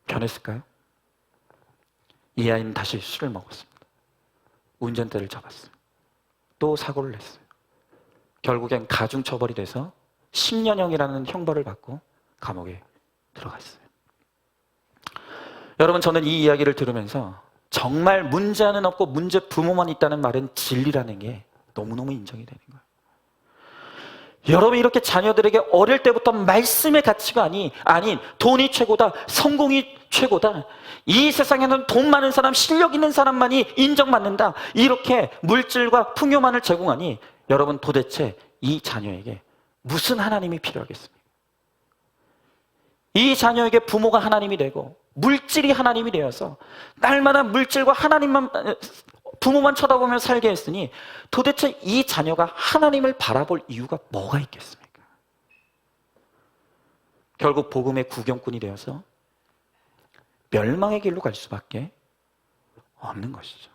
변했을까요? 이 아이는 다시 술을 먹었습니다. 운전대를 잡았어요. 또 사고를 냈어요. 결국엔 가중처벌이 돼서 10년형이라는 형벌을 받고 감옥에 들어갔어요. 여러분, 저는 이 이야기를 들으면서 정말 문제는 없고 문제 부모만 있다는 말은 진리라는 게 너무너무 인정이 되는 거예요. 여러분, 이렇게 자녀들에게 어릴 때부터 말씀의 가치가 아닌 돈이 최고다, 성공이 최고다, 이 세상에는 돈 많은 사람, 실력 있는 사람만이 인정받는다, 이렇게 물질과 풍요만을 제공하니 여러분, 도대체 이 자녀에게 무슨 하나님이 필요하겠습니까? 이 자녀에게 부모가 하나님이 되고 물질이 하나님이 되어서 날마다 물질과 하나님만, 부모만 쳐다보며 살게 했으니 도대체 이 자녀가 하나님을 바라볼 이유가 뭐가 있겠습니까? 결국 복음의 구경꾼이 되어서 멸망의 길로 갈 수밖에 없는 것이죠.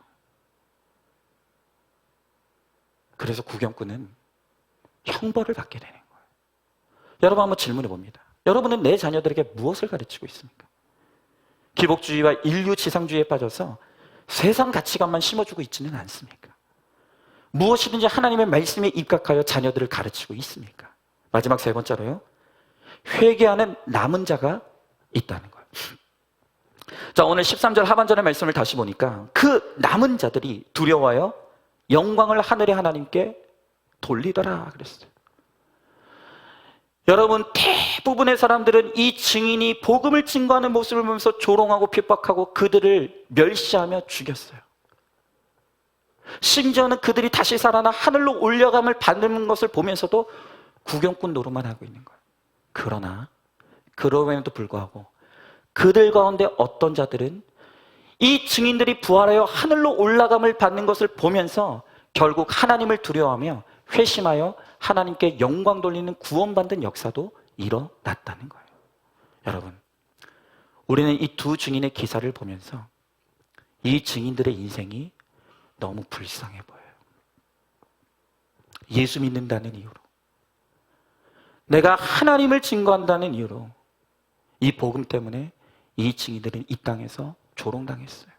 그래서 구경꾼은 형벌을 받게 되는 거예요. 여러분, 한번 질문해 봅니다. 여러분은 내 자녀들에게 무엇을 가르치고 있습니까? 기복주의와 인류지상주의에 빠져서 세상 가치관만 심어주고 있지는 않습니까? 무엇이든지 하나님의 말씀에 입각하여 자녀들을 가르치고 있습니까? 마지막 세 번째로요, 회개하는 남은 자가 있다는 거예요. 자, 오늘 13절 하반절의 말씀을 다시 보니까 그 남은 자들이 두려워하여 영광을 하늘의 하나님께 돌리더라 그랬어요. 여러분, 대부분의 사람들은 이 증인이 복음을 증거하는 모습을 보면서 조롱하고 핍박하고 그들을 멸시하며 죽였어요. 심지어는 그들이 다시 살아나 하늘로 올려감을 받는 것을 보면서도 구경꾼 노릇만 하고 있는 거예요. 그러나 그럼에도 불구하고 그들 가운데 어떤 자들은 이 증인들이 부활하여 하늘로 올라감을 받는 것을 보면서 결국 하나님을 두려워하며 회심하여 하나님께 영광 돌리는 구원받는 역사도 일어났다는 거예요. 여러분, 우리는 이 두 증인의 기사를 보면서 이 증인들의 인생이 너무 불쌍해 보여요. 예수 믿는다는 이유로, 내가 하나님을 증거한다는 이유로 이 복음 때문에 이 증인들은 이 땅에서 조롱당했어요.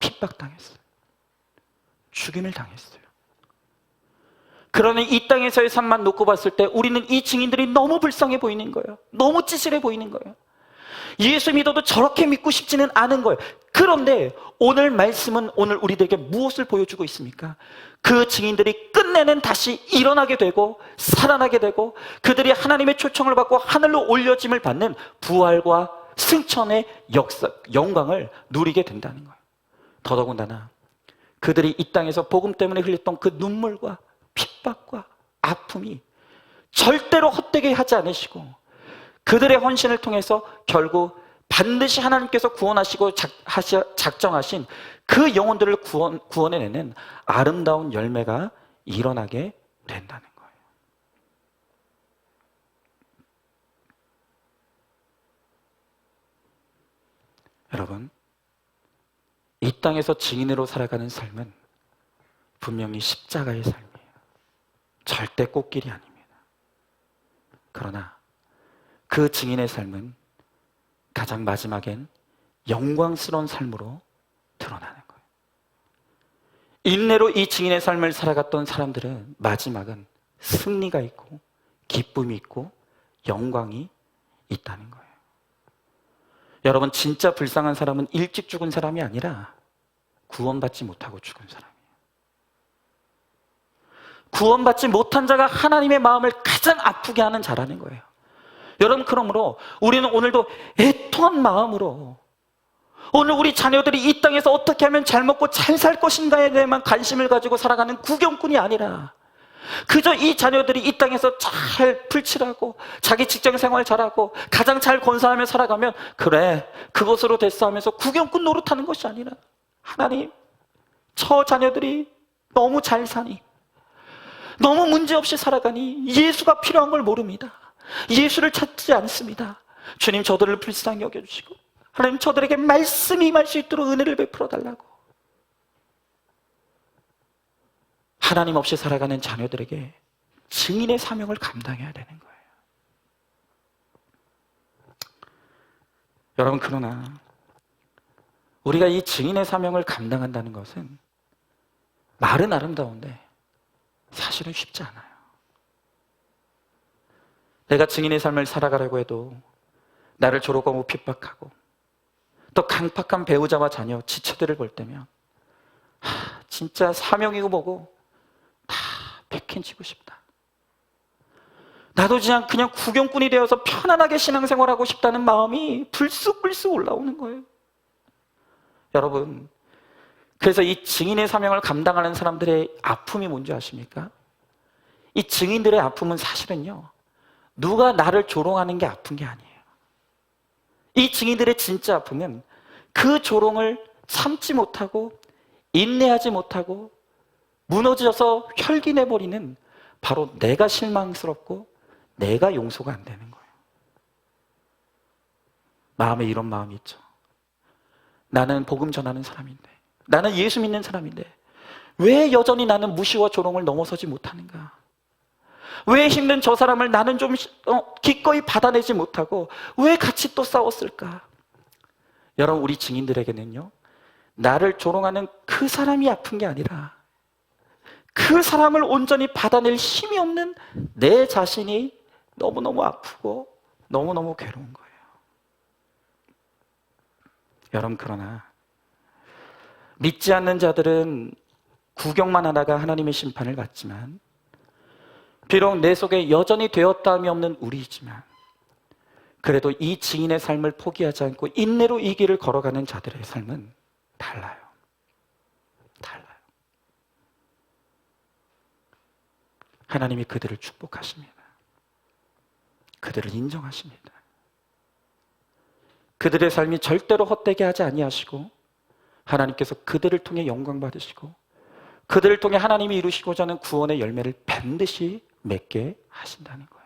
핍박당했어요. 죽임을 당했어요. 그러면 이 땅에서의 삶만 놓고 봤을 때 우리는 이 증인들이 너무 불쌍해 보이는 거예요. 너무 찌질해 보이는 거예요. 예수 믿어도 저렇게 믿고 싶지는 않은 거예요. 그런데 오늘 말씀은 오늘 우리들에게 무엇을 보여주고 있습니까? 그 증인들이 끝내는 다시 일어나게 되고 살아나게 되고 그들이 하나님의 초청을 받고 하늘로 올려짐을 받는 부활과 승천의 역사, 영광을 누리게 된다는 거예요. 더더군다나 그들이 이 땅에서 복음 때문에 흘렸던 그 눈물과 핍박과 아픔이 절대로 헛되게 하지 않으시고 그들의 헌신을 통해서 결국 반드시 하나님께서 구원하시고 작정하신 그 영혼들을 구원해내는 아름다운 열매가 일어나게 된다는 거예요. 여러분, 이 땅에서 증인으로 살아가는 삶은 분명히 십자가의 삶이에요. 절대 꽃길이 아닙니다. 그러나 그 증인의 삶은 가장 마지막엔 영광스러운 삶으로 드러나는 거예요. 인내로 이 증인의 삶을 살아갔던 사람들은 마지막은 승리가 있고 기쁨이 있고 영광이 있다는 거예요. 여러분, 진짜 불쌍한 사람은 일찍 죽은 사람이 아니라 구원받지 못하고 죽은 사람이에요. 구원받지 못한 자가 하나님의 마음을 가장 아프게 하는 자라는 거예요. 여러분, 그러므로 우리는 오늘도 애통한 마음으로 오늘 우리 자녀들이 이 땅에서 어떻게 하면 잘 먹고 잘 살 것인가에 대해만 관심을 가지고 살아가는 구경꾼이 아니라 그저 이 자녀들이 이 땅에서 잘 풀칠하고 자기 직장 생활 잘하고 가장 잘 건사하며 살아가면 그래, 그것으로 됐어 하면서 구경꾼 노릇하는 것이 아니라 하나님, 저 자녀들이 너무 잘 사니, 너무 문제없이 살아가니 예수가 필요한 걸 모릅니다. 예수를 찾지 않습니다. 주님, 저들을 불쌍히 여겨주시고 하나님, 저들에게 말씀이 임할 수 있도록 은혜를 베풀어 달라고. 하나님 없이 살아가는 자녀들에게 증인의 사명을 감당해야 되는 거예요. 여러분, 그러나 우리가 이 증인의 사명을 감당한다는 것은 말은 아름다운데 사실은 쉽지 않아요. 내가 증인의 삶을 살아가려고 해도 나를 조롱하고 핍박하고 또 강팍한 배우자와 자녀, 지체들을 볼 때면 진짜 사명이고 뭐고 다 백행치고 싶다. 나도 그냥 구경꾼이 되어서 편안하게 신앙생활하고 싶다는 마음이 불쑥불쑥 올라오는 거예요. 여러분, 그래서 이 증인의 사명을 감당하는 사람들의 아픔이 뭔지 아십니까? 이 증인들의 아픔은 사실은요, 누가 나를 조롱하는 게 아픈 게 아니에요. 이 증인들의 진짜 아픔은 그 조롱을 참지 못하고 인내하지 못하고 무너져서 혈기내버리는 바로 내가 실망스럽고 내가 용서가 안 되는 거예요. 마음에 이런 마음이 있죠. 나는 복음 전하는 사람인데, 나는 예수 믿는 사람인데 왜 여전히 나는 무시와 조롱을 넘어서지 못하는가? 왜 힘든 저 사람을 나는 좀 기꺼이 받아내지 못하고 왜 같이 또 싸웠을까? 여러분, 우리 증인들에게는요, 나를 조롱하는 그 사람이 아픈 게 아니라 그 사람을 온전히 받아낼 힘이 없는 내 자신이 너무너무 아프고 너무너무 괴로운 거예요. 여러분, 그러나 믿지 않는 자들은 구경만 하다가 하나님의 심판을 받지만, 비록 내 속에 여전히 되었다함이 없는 우리이지만 그래도 이 증인의 삶을 포기하지 않고 인내로 이 길을 걸어가는 자들의 삶은 달라요. 달라요. 하나님이 그들을 축복하십니다. 그들을 인정하십니다. 그들의 삶이 절대로 헛되게 하지 아니하시고 하나님께서 그들을 통해 영광 받으시고 그들을 통해 하나님이 이루시고자 하는 구원의 열매를 반드시 맺게 하신다는 거예요.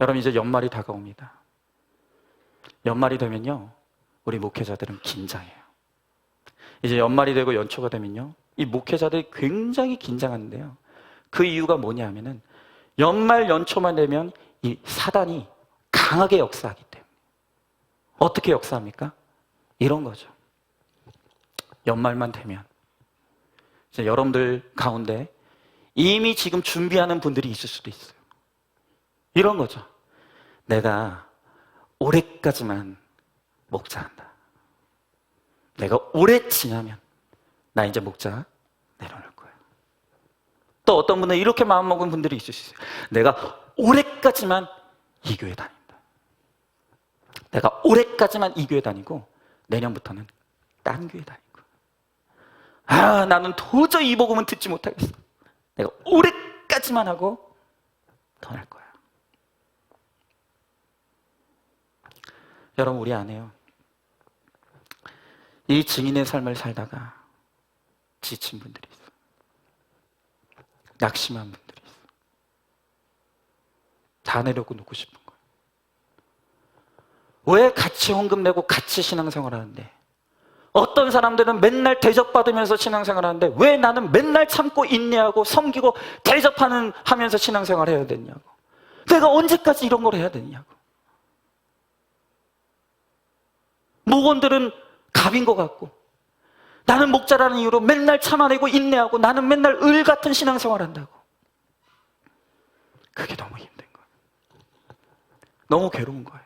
여러분, 이제 연말이 다가옵니다. 연말이 되면요, 우리 목회자들은 긴장해요. 이제 연말이 되고 연초가 되면요, 이 목회자들이 굉장히 긴장하는데요, 그 이유가 뭐냐 하면은 연말 연초만 되면 이 사단이 강하게 역사하기 때문에. 어떻게 역사합니까? 이런 거죠. 연말만 되면 이제 여러분들 가운데 이미 지금 준비하는 분들이 있을 수도 있어요. 이런 거죠. 내가 올해까지만 목자한다. 내가 올해 지나면 나 이제 목자 내려놓을 거야. 또 어떤 분은 이렇게 마음먹은 분들이 있을 수 있어요. 내가 올해까지만 이 교회 다닌다. 내가 올해까지만 이 교회 다니고 내년부터는 딴 교회 다니고, 나는 도저히 이 복음은 듣지 못하겠어. 내가 올해까지만 하고 떠날 거야. 여러분, 우리 안에요, 이 증인의 삶을 살다가 지친 분들이 있어요. 낙심한 분들이 있어요. 다 내려놓고 싶은 거예요. 왜 같이 헌금 내고 같이 신앙생활 하는데, 어떤 사람들은 맨날 대접받으면서 신앙생활 하는데 왜 나는 맨날 참고 인내하고 섬기고 하면서 신앙생활 해야 되냐고. 내가 언제까지 이런 걸 해야 되냐고. 목원들은 갑인 것 같고 나는 목자라는 이유로 맨날 참아내고 인내하고 나는 맨날 을 같은 신앙생활 한다고. 그게 너무 힘든 거예요. 너무 괴로운 거예요.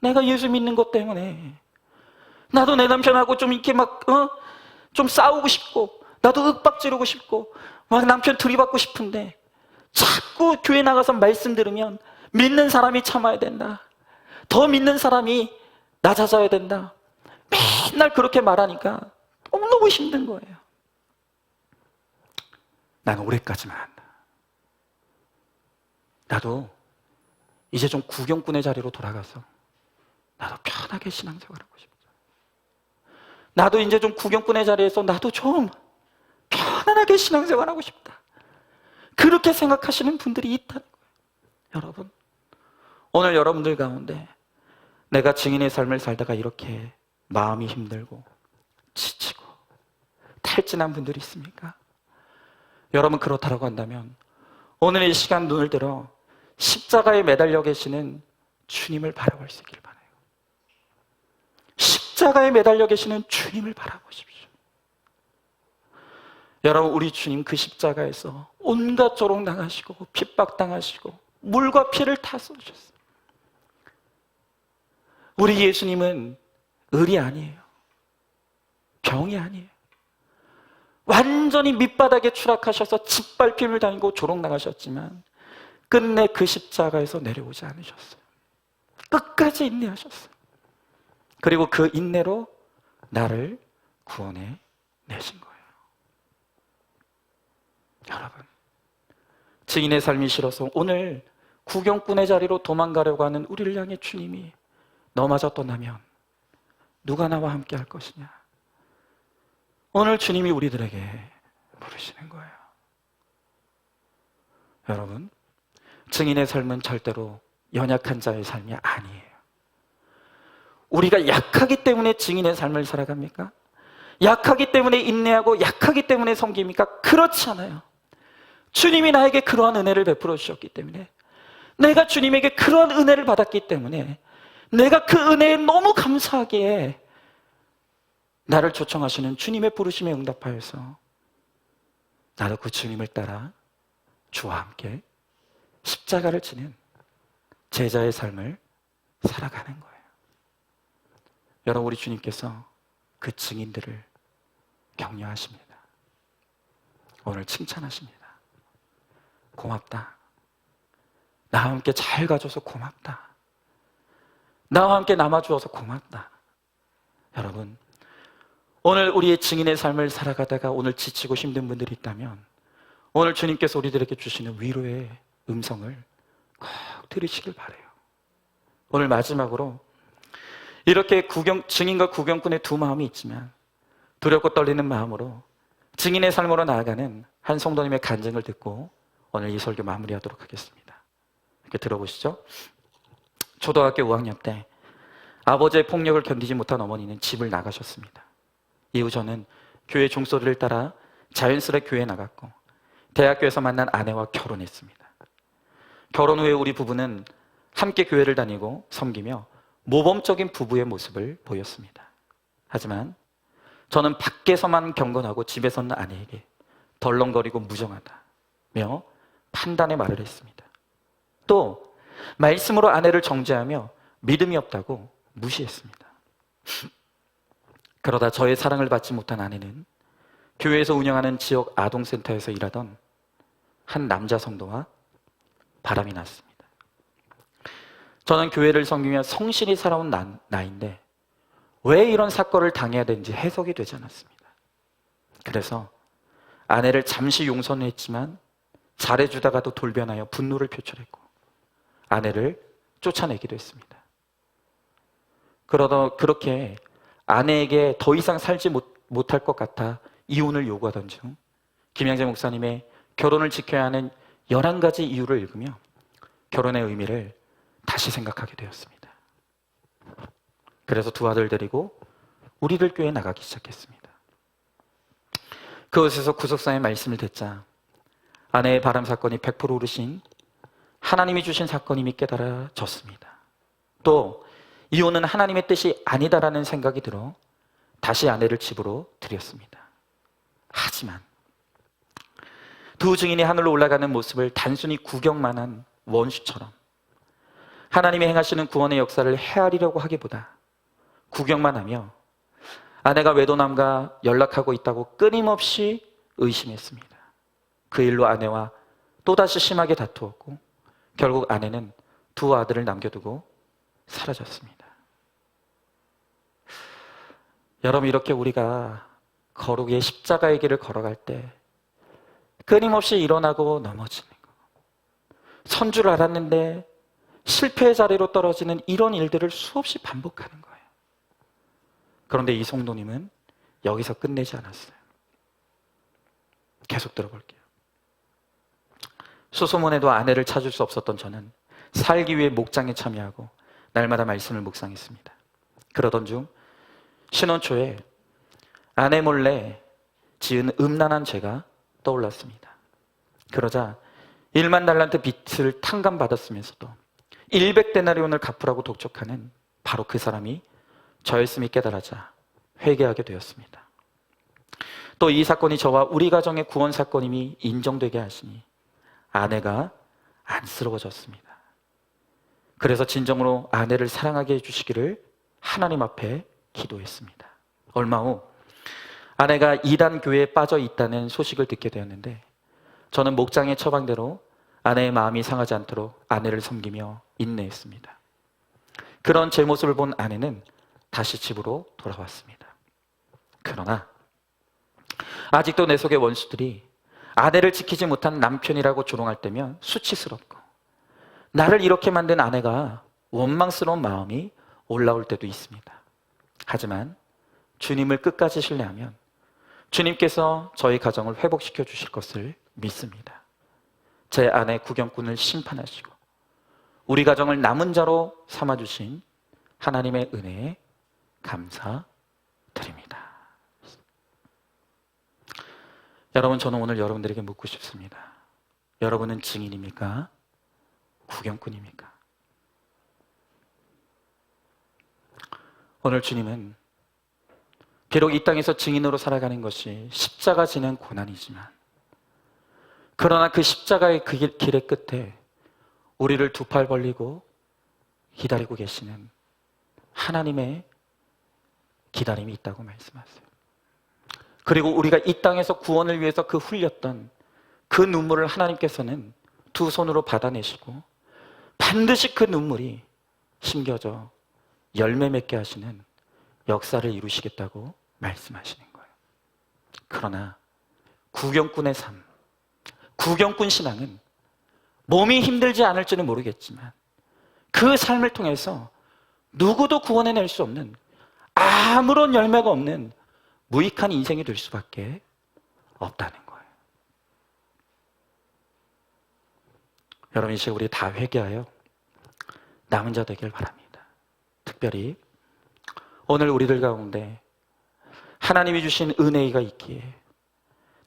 내가 예수 믿는 것 때문에 나도 내 남편하고 좀 이렇게 좀 싸우고 싶고 나도 윽박 지르고 싶고 막 남편 들이받고 싶은데 자꾸 교회 나가서 말씀 들으면 믿는 사람이 참아야 된다, 더 믿는 사람이 낮아져야 된다, 맨날 그렇게 말하니까 너무너무 힘든 거예요. 나는 올해까지만 한다. 나도 이제 좀 구경꾼의 자리로 돌아가서 나도 편하게 신앙생활하고 싶다. 나도 이제 좀 구경꾼의 자리에서 나도 좀 편안하게 신앙생활하고 싶다. 그렇게 생각하시는 분들이 있다는 거예요. 여러분, 오늘 여러분들 가운데 내가 증인의 삶을 살다가 이렇게 마음이 힘들고 지치고 탈진한 분들이 있습니까? 여러분, 그렇다고 한다면 오늘 이 시간 눈을 들어 십자가에 매달려 계시는 주님을 바라볼 수 있길 바라요. 십자가에 매달려 계시는 주님을 바라보십시오. 여러분, 우리 주님 그 십자가에서 온갖 조롱 당하시고 핍박당하시고 물과 피를 다 쏟으셨어요. 우리 예수님은 을이 아니에요. 병이 아니에요. 완전히 밑바닥에 추락하셔서 짓밟힘을 당하고 조롱당하셨지만 끝내 그 십자가에서 내려오지 않으셨어요. 끝까지 인내하셨어요. 그리고 그 인내로 나를 구원해 내신 거예요. 여러분, 증인의 삶이 싫어서 오늘 구경꾼의 자리로 도망가려고 하는 우리를 향해 주님이 너마저 떠나면 누가 나와 함께 할 것이냐? 오늘 주님이 우리들에게 부르시는 거예요. 여러분, 증인의 삶은 절대로 연약한 자의 삶이 아니에요. 우리가 약하기 때문에 증인의 삶을 살아갑니까? 약하기 때문에 인내하고 약하기 때문에 섬깁니까? 그렇지 않아요. 주님이 나에게 그러한 은혜를 베풀어 주셨기 때문에, 내가 주님에게 그러한 은혜를 받았기 때문에 내가 그 은혜에 너무 감사하기에 나를 초청하시는 주님의 부르심에 응답하여서 나도 그 주님을 따라 주와 함께 십자가를 지는 제자의 삶을 살아가는 거예요. 여러분, 우리 주님께서 그 증인들을 격려하십니다. 오늘 칭찬하십니다. 고맙다. 나와 함께 잘 가줘서 고맙다. 나와 함께 남아주어서 고맙다. 여러분, 오늘 우리의 증인의 삶을 살아가다가 오늘 지치고 힘든 분들이 있다면 오늘 주님께서 우리들에게 주시는 위로의 음성을 꼭 들으시길 바라요. 오늘 마지막으로 이렇게 증인과 구경꾼의 두 마음이 있지만 두렵고 떨리는 마음으로 증인의 삶으로 나아가는 한 성도님의 간증을 듣고 오늘 이 설교 마무리하도록 하겠습니다. 이렇게 들어보시죠. 초등학교 5학년 때 아버지의 폭력을 견디지 못한 어머니는 집을 나가셨습니다. 이후 저는 교회 종소리를 따라 자연스레 교회에 나갔고 대학교에서 만난 아내와 결혼했습니다. 결혼 후에 우리 부부는 함께 교회를 다니고 섬기며 모범적인 부부의 모습을 보였습니다. 하지만 저는 밖에서만 경건하고 집에서는 아내에게 덜렁거리고 무정하다며 판단의 말을 했습니다. 또 말씀으로 아내를 정죄하며 믿음이 없다고 무시했습니다. 그러다 저의 사랑을 받지 못한 아내는 교회에서 운영하는 지역 아동센터에서 일하던 한 남자 성도와 바람이 났습니다. 저는 교회를 섬기며 성실히 살아온 나인데 왜 이런 사건을 당해야 되는지 해석이 되지 않았습니다. 그래서 아내를 잠시 용서는 했지만 잘해주다가도 돌변하여 분노를 표출했고 아내를 쫓아내기도 했습니다. 그러다 그렇게 아내에게 더 이상 살지 못할 것 같아 이혼을 요구하던 중 김양재 목사님의 결혼을 지켜야 하는 11가지 이유를 읽으며 결혼의 의미를 다시 생각하게 되었습니다. 그래서 두 아들 데리고 우리들 교회에 나가기 시작했습니다. 그곳에서 구속사의 말씀을 듣자 아내의 바람 사건이 100% 오르신 하나님이 주신 사건임이 깨달아졌습니다. 또 이혼은 하나님의 뜻이 아니다라는 생각이 들어 다시 아내를 집으로 들였습니다. 하지만 두 증인이 하늘로 올라가는 모습을 단순히 구경만 한 원수처럼 하나님이 행하시는 구원의 역사를 헤아리려고 하기보다 구경만 하며 아내가 외도남과 연락하고 있다고 끊임없이 의심했습니다. 그 일로 아내와 또다시 심하게 다투었고 결국 아내는 두 아들을 남겨두고 사라졌습니다. 여러분, 이렇게 우리가 거룩의 십자가의 길을 걸어갈 때 끊임없이 일어나고 넘어지는 거, 선 줄 알았는데 실패의 자리로 떨어지는 이런 일들을 수없이 반복하는 거예요. 그런데 이 성도님은 여기서 끝내지 않았어요. 계속 들어볼게요. 수소문에도 아내를 찾을 수 없었던 저는 살기 위해 목장에 참여하고 날마다 말씀을 묵상했습니다. 그러던 중 신혼 초에 아내 몰래 지은 음란한 죄가 떠올랐습니다. 그러자 1만 달란트 빚을 탕감받았으면서도 100데나리온을 갚으라고 독촉하는 바로 그 사람이 저였음이 깨달아자 회개하게 되었습니다. 또 이 사건이 저와 우리 가정의 구원 사건임이 인정되게 하시니 아내가 안쓰러워졌습니다. 그래서 진정으로 아내를 사랑하게 해주시기를 하나님 앞에 기도했습니다. 얼마 후 아내가 이단 교회에 빠져 있다는 소식을 듣게 되었는데 저는 목장의 처방대로 아내의 마음이 상하지 않도록 아내를 섬기며 인내했습니다. 그런 제 모습을 본 아내는 다시 집으로 돌아왔습니다. 그러나 아직도 내 속의 원수들이 아내를 지키지 못한 남편이라고 조롱할 때면 수치스럽고 나를 이렇게 만든 아내가 원망스러운 마음이 올라올 때도 있습니다. 하지만 주님을 끝까지 신뢰하면 주님께서 저희 가정을 회복시켜 주실 것을 믿습니다. 제 아내 구경꾼을 심판하시고 우리 가정을 남은 자로 삼아주신 하나님의 은혜에 감사드립니다. 여러분, 저는 오늘 여러분들에게 묻고 싶습니다. 여러분은 증인입니까? 구경꾼입니까? 오늘 주님은 비록 이 땅에서 증인으로 살아가는 것이 십자가 지는 고난이지만 그러나 그 십자가의 그 길의 끝에 우리를 두 팔 벌리고 기다리고 계시는 하나님의 기다림이 있다고 말씀하세요. 그리고 우리가 이 땅에서 구원을 위해서 그 흘렸던 그 눈물을 하나님께서는 두 손으로 받아내시고 반드시 그 눈물이 심겨져 열매 맺게 하시는 역사를 이루시겠다고 말씀하시는 거예요. 그러나 구경꾼의 삶, 구경꾼 신앙은 몸이 힘들지 않을지는 모르겠지만 그 삶을 통해서 누구도 구원해낼 수 없는 아무런 열매가 없는 무익한 인생이 될 수밖에 없다는 거예요. 여러분, 이 시간 우리 다 회개하여 남은 자 되길 바랍니다. 특별히 오늘 우리들 가운데 하나님이 주신 은혜가 있기에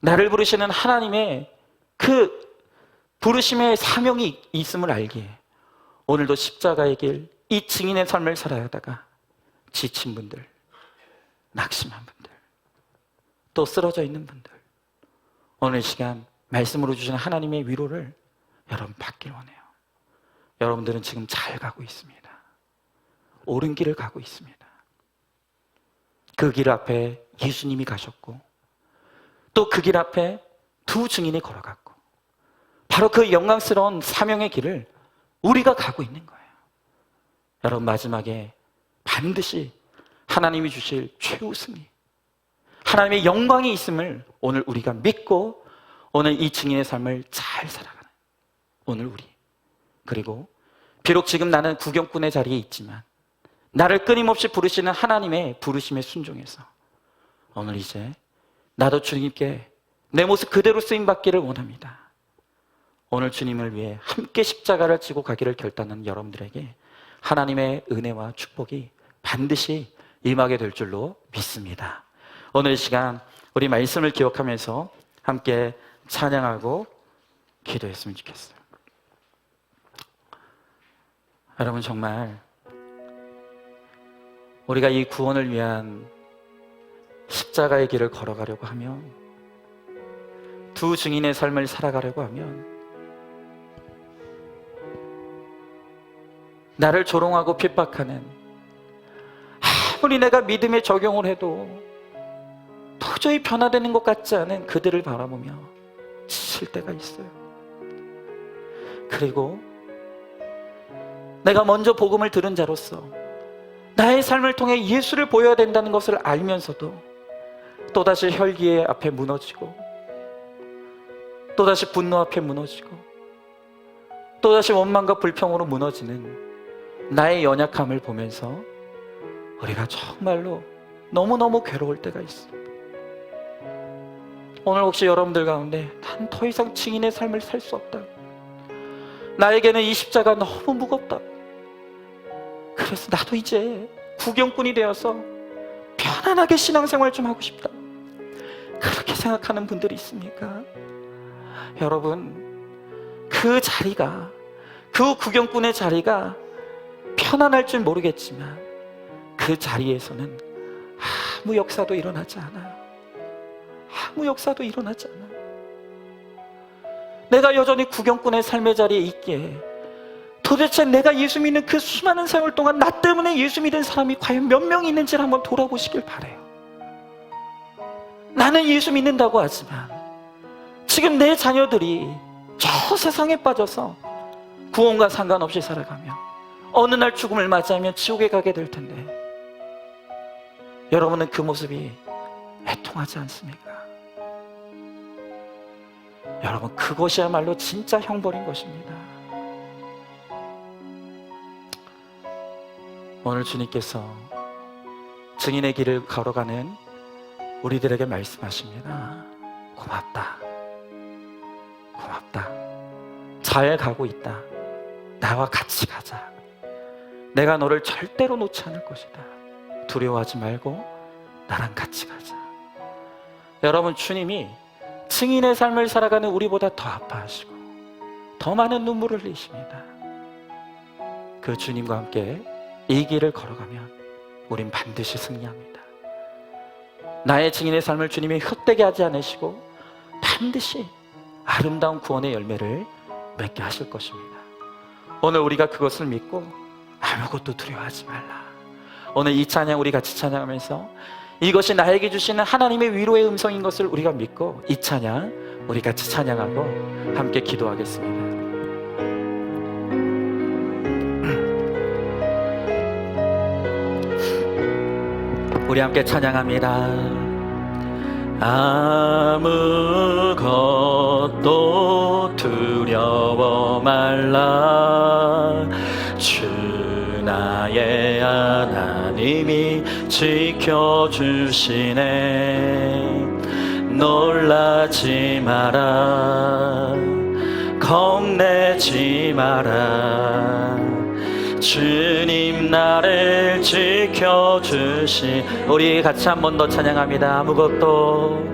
나를 부르시는 하나님의 그 부르심의 사명이 있음을 알기에 오늘도 십자가의 길, 이 증인의 삶을 살아야 하다가 지친 분들, 낙심한 분들, 또 쓰러져 있는 분들, 오늘 시간 말씀으로 주시는 하나님의 위로를 여러분 받길 원해요. 여러분들은 지금 잘 가고 있습니다. 옳은 길을 가고 있습니다. 그 길 앞에 예수님이 가셨고 또 그 길 앞에 두 증인이 걸어갔고 바로 그 영광스러운 사명의 길을 우리가 가고 있는 거예요. 여러분, 마지막에 반드시 하나님이 주실 최후 승리, 하나님의 영광이 있음을 오늘 우리가 믿고 오늘 이 증인의 삶을 잘 살아가는 오늘 우리, 그리고 비록 지금 나는 구경꾼의 자리에 있지만 나를 끊임없이 부르시는 하나님의 부르심에 순종해서 오늘 이제 나도 주님께 내 모습 그대로 쓰임받기를 원합니다. 오늘 주님을 위해 함께 십자가를 지고 가기를 결단하는 여러분들에게 하나님의 은혜와 축복이 반드시 임하게 될 줄로 믿습니다. 오늘 이 시간 우리 말씀을 기억하면서 함께 찬양하고 기도했으면 좋겠어요. 여러분, 정말 우리가 이 구원을 위한 십자가의 길을 걸어가려고 하면, 두 증인의 삶을 살아가려고 하면 나를 조롱하고 핍박하는, 아무리 내가 믿음에 적용을 해도 도저히 변화되는 것 같지 않은 그들을 바라보며 지칠 때가 있어요. 그리고 내가 먼저 복음을 들은 자로서 나의 삶을 통해 예수를 보여야 된다는 것을 알면서도 또다시 혈기 앞에 무너지고, 또다시 분노 앞에 무너지고, 또다시 원망과 불평으로 무너지는 나의 연약함을 보면서 우리가 정말로 너무너무 괴로울 때가 있습니다. 오늘 혹시 여러분들 가운데 난 더 이상 증인의 삶을 살 수 없다, 나에게는 이 십자가 너무 무겁다, 그래서 나도 이제 구경꾼이 되어서 편안하게 신앙생활 좀 하고 싶다, 그렇게 생각하는 분들이 있습니까? 여러분, 그 자리가, 그 구경꾼의 자리가 편안할 줄 모르겠지만 그 자리에서는 아무 역사도 일어나지 않아요. 아무 역사도 일어나지 않아요. 내가 여전히 구경꾼의 삶의 자리에 있기에 도대체 내가 예수 믿는 그 수많은 세월 동안 나 때문에 예수 믿은 사람이 과연 몇 명 있는지를 한번 돌아보시길 바라요. 나는 예수 믿는다고 하지만 지금 내 자녀들이 저 세상에 빠져서 구원과 상관없이 살아가며 어느 날 죽음을 맞이하면 지옥에 가게 될 텐데, 여러분은 그 모습이 애통하지 않습니까? 여러분, 그것이야말로 진짜 형벌인 것입니다. 오늘 주님께서 증인의 길을 걸어가는 우리들에게 말씀하십니다. 고맙다, 고맙다, 잘 가고 있다, 나와 같이 가자, 내가 너를 절대로 놓지 않을 것이다, 두려워하지 말고 나랑 같이 가자. 여러분, 주님이 증인의 삶을 살아가는 우리보다 더 아파하시고 더 많은 눈물을 흘리십니다. 그 주님과 함께 이 길을 걸어가면 우린 반드시 승리합니다. 나의 증인의 삶을 주님이 헛되게 하지 않으시고 반드시 아름다운 구원의 열매를 맺게 하실 것입니다. 오늘 우리가 그것을 믿고 아무것도 두려워하지 말라. 오늘 이 찬양 우리 같이 찬양하면서 이것이 나에게 주시는 하나님의 위로의 음성인 것을 우리가 믿고 이 찬양 우리 같이 찬양하고 함께 기도하겠습니다. 우리 함께 찬양합니다. 아무것도 두려워 말라. 주 나의 하나님이 지켜주시네. 놀라지 마라, 겁내지 마라. 주님 나를 지켜주시. 우리 같이 한 번 더 찬양합니다. 아무것도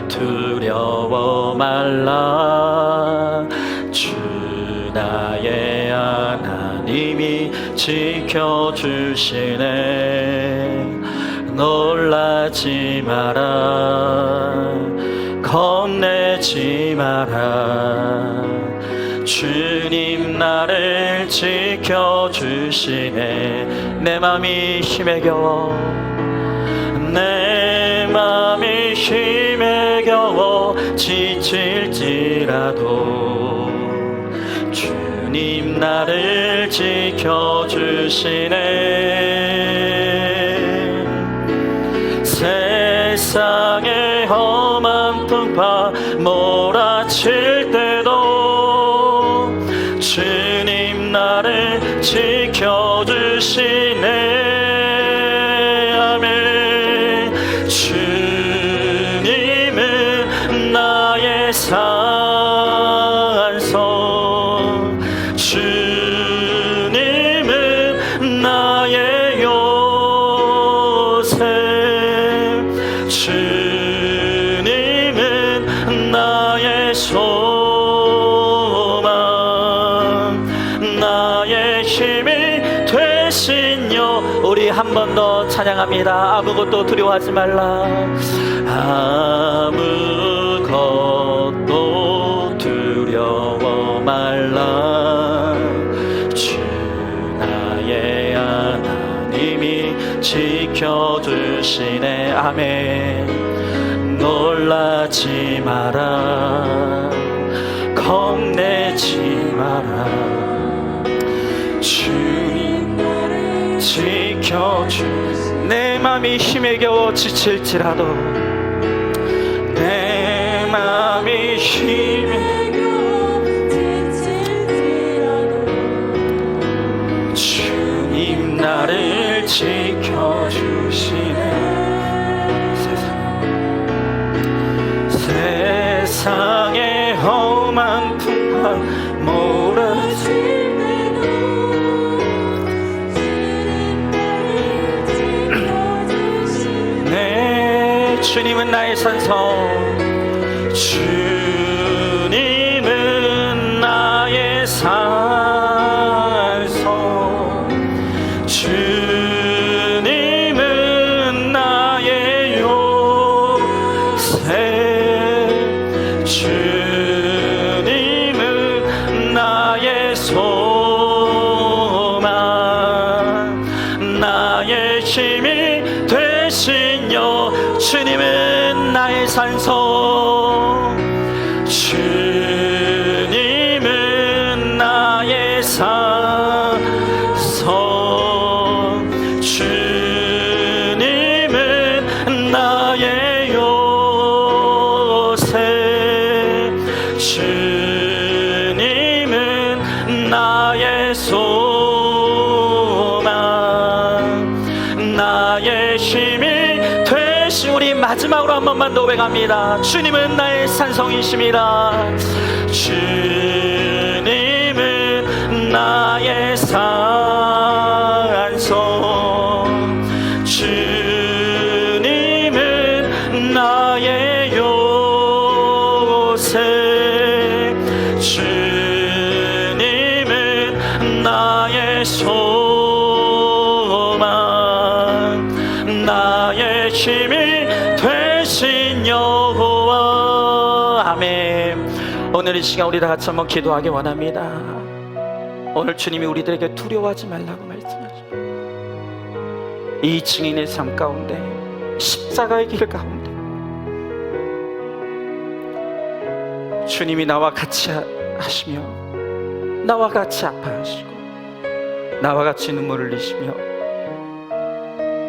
두려워 말라. 주 나의 하나님이 지켜주시네. 놀라지 마라, 겁내지 마라. 주님 나를 지켜주시네. 내 맘이 힘에 겨워, 내 맘이 힘에 겨워 지칠지라도 주님 나를 지켜주시네. 세상의 험한 풍파 몰아칠 때도 주님 나를 지켜주시네. 아멘. 주님은 나의 산성, 주님은 나의 요새, 주님은 나의 소망, 나의 힘이 되시뇨. 우리 한 번 더 찬양합니다. 아무것도 두려워하지 말라. 아무것도 두려워 말라. 주 나의 하나님이 지켜주시네. 아멘. 놀라지 마라, 겁내지 마라. 주님 나를 지켜주. 내 맘이 힘에 겨워 지칠지라도, 내 맘이 힘에 겨워 지칠지라도 주님 나를 지켜주시네. 세상의 험한 풍랑 몰아칠 때도 네, 주님은 나의 산성, 주님은 나의 산성, 주님은 나의 요새, 주님은 나의 소망, 나의 힘이 되신 여. 주님은 나의 산성, 주님은 나의 산성, 주님은 나의 요새, 주님은 나의 소망, 나의 힘이 되시. 우리 마지막으로 한 번만 노래합니다. 주님은 나의 산성이십니다. 주님은 나의 산성, 주님은 나의 요새, 주님은 나의 소망, 나의 힘이 되신 여호와. 아멘. 오늘 이 시간 우리 다 같이 한번 기도하기 원합니다. 오늘 주님이 우리들에게 두려워하지 말라고 말씀하십니다. 이 증인의 삶 가운데, 십자가의 길 가운데 주님이 나와 같이 하시며, 나와 같이 아파하시고, 나와 같이 눈물을 흘리시며,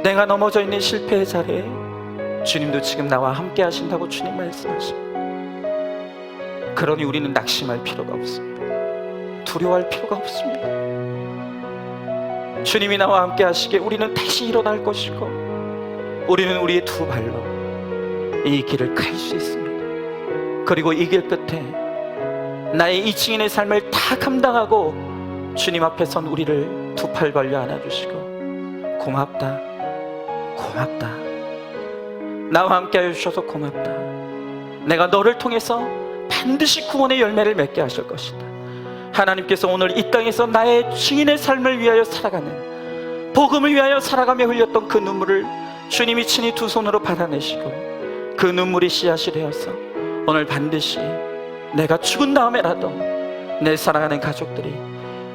내가 넘어져 있는 실패의 자리에 주님도 지금 나와 함께 하신다고 주님 말씀하십니다. 그러니 우리는 낙심할 필요가 없습니다. 두려워할 필요가 없습니다. 주님이 나와 함께 하시기에 우리는 다시 일어날 것이고, 우리는 우리의 두 발로 이 길을 갈 수 있습니다. 그리고 이 길 끝에 나의 이 증인의 삶을 다 감당하고 주님 앞에 선 우리를 두 팔 벌려 안아주시고, 고맙다, 고맙다, 나와 함께 해주셔서 고맙다, 내가 너를 통해서 반드시 구원의 열매를 맺게 하실 것이다. 하나님께서 오늘 이 땅에서 나의 증인의 삶을 위하여 살아가는, 복음을 위하여 살아가며 흘렸던 그 눈물을 주님이 친히 두 손으로 받아내시고, 그 눈물이 씨앗이 되어서 오늘 반드시 내가 죽은 다음에라도 내 사랑하는 가족들이,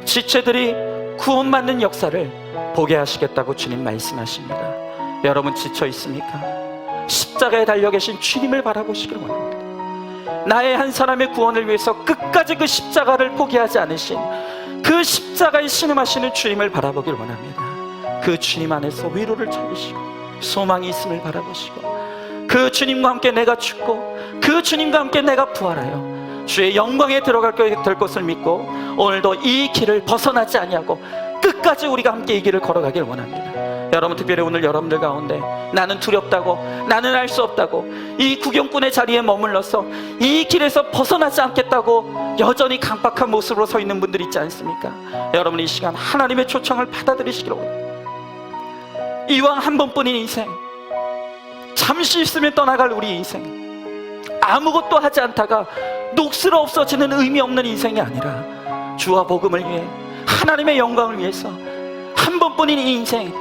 지체들이 구원받는 역사를 보게 하시겠다고 주님 말씀하십니다. 여러분 지쳐 있습니까? 십자가에 달려 계신 주님을 바라보시길 원합니다. 나의 한 사람의 구원을 위해서 끝까지 그 십자가를 포기하지 않으신, 그 십자가에 신음하시는 주님을 바라보길 원합니다. 그 주님 안에서 위로를 찾으시고 소망이 있음을 바라보시고, 그 주님과 함께 내가 죽고 그 주님과 함께 내가 부활하여 주의 영광에 들어갈 것을 믿고, 오늘도 이 길을 벗어나지 아니하고 끝까지 우리가 함께 이 길을 걸어가길 원합니다. 여러분, 특별히 오늘 여러분들 가운데 나는 두렵다고, 나는 알 수 없다고, 이 구경꾼의 자리에 머물러서 이 길에서 벗어나지 않겠다고 여전히 강박한 모습으로 서 있는 분들 있지 않습니까? 여러분, 이 시간 하나님의 초청을 받아들이시기로 원합니다. 이왕 한 번뿐인 인생, 잠시 있으면 떠나갈 우리 인생, 아무것도 하지 않다가 녹슬어 없어지는 의미 없는 인생이 아니라 주와 복음을 위해, 하나님의 영광을 위해서 한 번뿐인 이 인생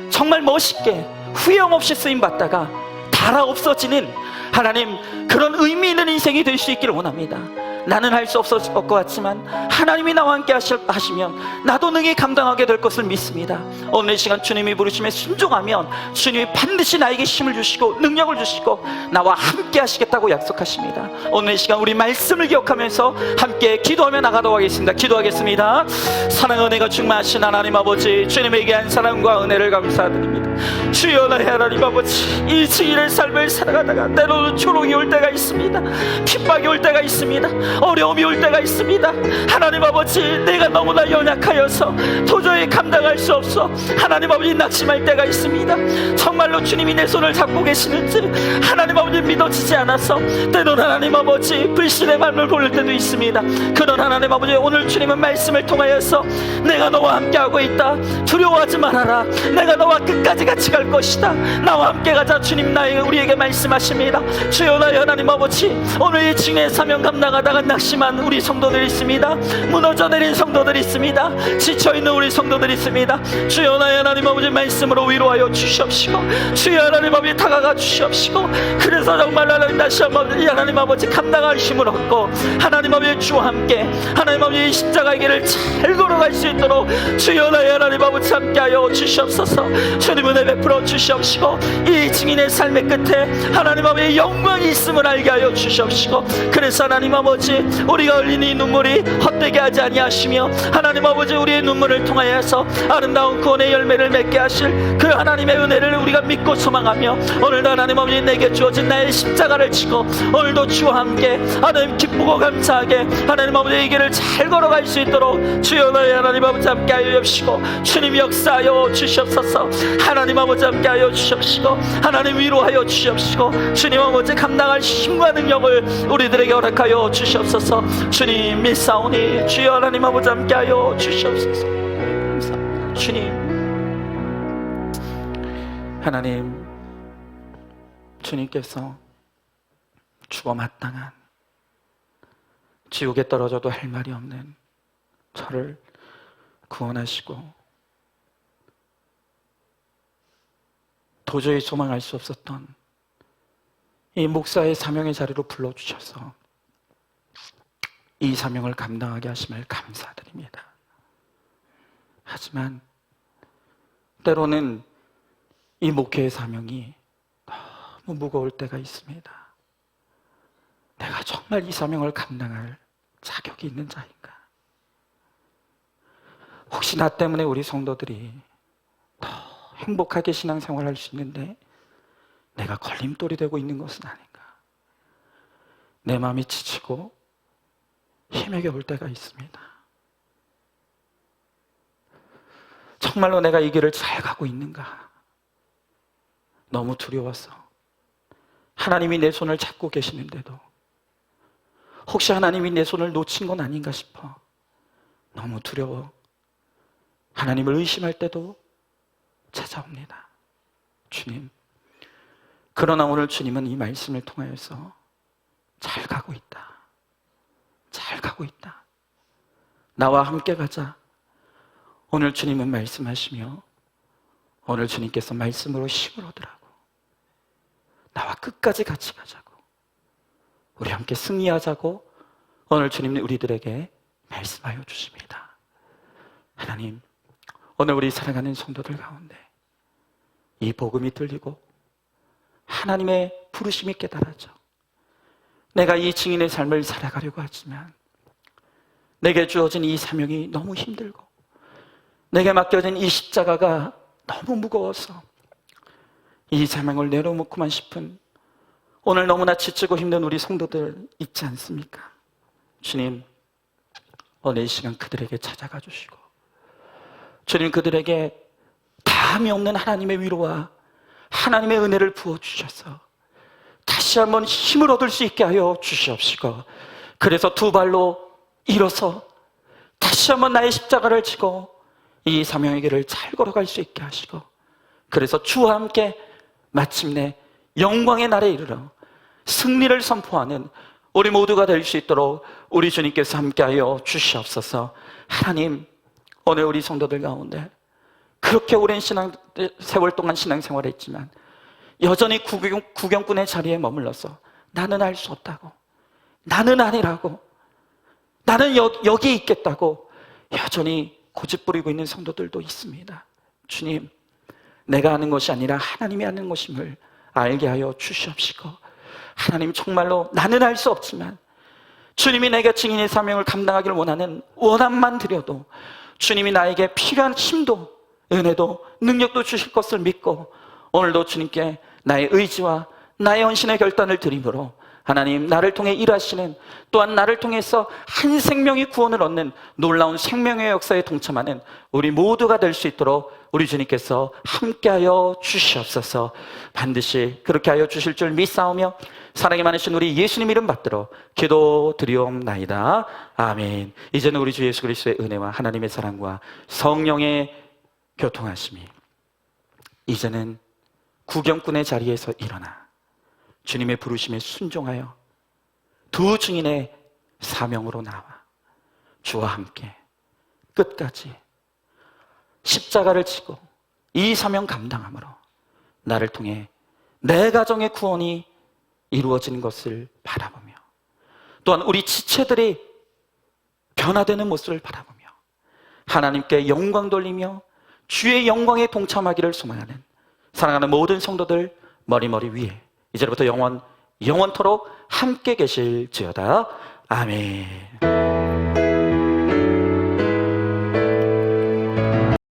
정말 멋있게 후회함 없이 쓰임받다가 달아 없어지는, 하나님, 그런 의미 있는 인생이 될 수 있기를 원합니다. 나는 할 수 없을 것 같지만 하나님이 나와 함께 하시면 나도 능히 감당하게 될 것을 믿습니다. 오늘 이 시간 주님이 부르심에 순종하면 주님이 반드시 나에게 힘을 주시고 능력을 주시고 나와 함께 하시겠다고 약속하십니다. 오늘 이 시간 우리 말씀을 기억하면서 함께 기도하며 나가도록 하겠습니다. 기도하겠습니다. 사랑의 은혜가 충만하신 하나님 아버지, 주님에게 한 사랑과 은혜를 감사드립니다. 주여, 나의 하나님 아버지, 이 증인의 삶을 살아가다가 때로는 초롱이 올 때가 있습니다. 핍박이 올 때가 있습니다. 어려움이 올 때가 있습니다. 하나님 아버지, 내가 너무나 연약하여서 도저히 감당할 수 없어 하나님 아버지 낙심할 때가 있습니다. 정말로 주님이 내 손을 잡고 계시는지 하나님 아버지 믿어지지 않아서 때로는 하나님 아버지 불신의 마음을 보일 때도 있습니다. 그런 하나님 아버지, 오늘 주님은 말씀을 통하여서 내가 너와 함께하고 있다, 두려워하지 말아라, 내가 너와 끝까지 같이 갈 것이다, 나와 함께 가자, 주님 우리에게 말씀하십니다. 주여, 나의 하나님 아버지, 오늘 이 증인의 사명 감당하다가 낙심한 우리 성도들이 있습니다. 무너져 내린 성도들이 있습니다. 지쳐있는 우리 성도들이 있습니다. 주여, 나의 하나님 아버지, 말씀으로 위로하여 주시옵시고, 주여 하나님 아버지 다가가 주시옵시고, 그래서 정말 하나님 다시 한번 하나님 아버지 감당할 힘을 얻고 하나님 아버지 주와 함께 하나님 아버지 이 십자가의 길을 잘 걸어갈 수 있도록 주여, 나의 하나님 아버지 함께하여 주시옵소서. 주님 은혜 베풀어 주시옵시고, 이 증인의 삶의 끝에 하나님 아버지의 영광이 있음을 알게 하여 주시옵시고, 그래서 하나님 아버지 우리가 흘린 이 눈물이 헛되게 하지 아니하시며 하나님 아버지 우리의 눈물을 통하여서 아름다운 구원의 열매를 맺게 하실 그 하나님의 은혜를 우리가 믿고 소망하며, 오늘도 하나님 아버지 내게 주어진 나의 십자가를 지고 오늘도 주와 함께 하나님 기쁘고 감사하게 하나님 아버지 이 길을 잘 걸어갈 수 있도록 주여, 나의 하나님 아버지 함께하여 주시고, 주님 역사하여 주시옵소서. 하나님 아버지 함께하여 주시옵시고, 하나님 위로하여 주시옵시고, 주님 아버지 감당할 힘과 능력을 우리들에게 허락하여 주시옵소서. 주님 믿사오니 주여 하나님 아버지 함께하여 주시옵소서. 감사합니다. 주님, 하나님, 주님께서 죽어 마땅한 지옥에 떨어져도 할 말이 없는 저를 구원하시고 도저히 소망할 수 없었던 이 목사의 사명의 자리로 불러주셔서 이 사명을 감당하게 하심을 감사드립니다. 하지만 때로는 이 목회의 사명이 너무 무거울 때가 있습니다. 내가 정말 이 사명을 감당할 자격이 있는 자인가? 혹시 나 때문에 우리 성도들이 더 행복하게 신앙생활을 할 수 있는데 내가 걸림돌이 되고 있는 것은 아닌가? 내 마음이 지치고 힘에 겨울 때가 있습니다. 정말로 내가 이 길을 잘 가고 있는가? 너무 두려워서 하나님이 내 손을 잡고 계시는데도 혹시 하나님이 내 손을 놓친 건 아닌가 싶어 너무 두려워 하나님을 의심할 때도 찾아옵니다. 주님, 그러나 오늘 주님은 이 말씀을 통하여서 잘 가고 있다, 잘 가고 있다, 나와 함께 가자. 오늘 주님은 말씀하시며 오늘 주님께서 말씀으로 힘을 얻으라고, 나와 끝까지 같이 가자고, 우리 함께 승리하자고 오늘 주님은 우리들에게 말씀하여 주십니다. 하나님, 오늘 우리 사랑하는 성도들 가운데 이 복음이 들리고 하나님의 부르심이 깨달아져 내가 이 증인의 삶을 살아가려고 하지만 내게 주어진 이 사명이 너무 힘들고 내게 맡겨진 이 십자가가 너무 무거워서 이 사명을 내려놓고만 싶은 오늘 너무나 지치고 힘든 우리 성도들 있지 않습니까? 주님, 오늘 이 시간 그들에게 찾아가 주시고 주님, 그들에게 다함이 없는 하나님의 위로와 하나님의 은혜를 부어주셔서 다시 한번 힘을 얻을 수 있게 하여 주시옵시고, 그래서 두 발로 일어서 다시 한번 나의 십자가를 지고 이 사명의 길을 잘 걸어갈 수 있게 하시고, 그래서 주와 함께 마침내 영광의 날에 이르러 승리를 선포하는 우리 모두가 될 수 있도록 우리 주님께서 함께하여 주시옵소서. 하나님, 오늘 우리 성도들 가운데 그렇게 오랜 세월 동안 신앙생활을 했지만 여전히 구경꾼의 자리에 머물러서 나는 할 수 없다고, 나는 아니라고 나는 여기 있겠다고 여전히 고집부리고 있는 성도들도 있습니다. 주님, 내가 아는 것이 아니라 하나님이 아는 것임을 알게 하여 주시옵시고, 하나님 정말로 나는 알 수 없지만 주님이 내가 증인의 사명을 감당하기를 원하는 원함만 드려도 주님이 나에게 필요한 힘도 은혜도 능력도 주실 것을 믿고, 오늘도 주님께 나의 의지와 나의 헌신의 결단을 드림으로 하나님, 나를 통해 일하시는, 또한 나를 통해서 한 생명이 구원을 얻는 놀라운 생명의 역사에 동참하는 우리 모두가 될 수 있도록 우리 주님께서 함께하여 주시옵소서. 반드시 그렇게 하여 주실 줄 믿사오며 사랑이 많으신 우리 예수님 이름 받들어 기도드리옵나이다. 아멘. 이제는 우리 주 예수 그리스도의 은혜와 하나님의 사랑과 성령의 교통하심이, 이제는 구경꾼의 자리에서 일어나 주님의 부르심에 순종하여 두 증인의 사명으로 나와 주와 함께 끝까지 십자가를 지고 이 사명 감당함으로 나를 통해 내 가정의 구원이 이루어지는 것을 바라보며, 또한 우리 지체들이 변화되는 모습을 바라보며 하나님께 영광 돌리며 주의 영광에 동참하기를 소망하는 사랑하는 모든 성도들 머리머리 위에 이제부터 영원토록 함께 계실지어다. 아멘.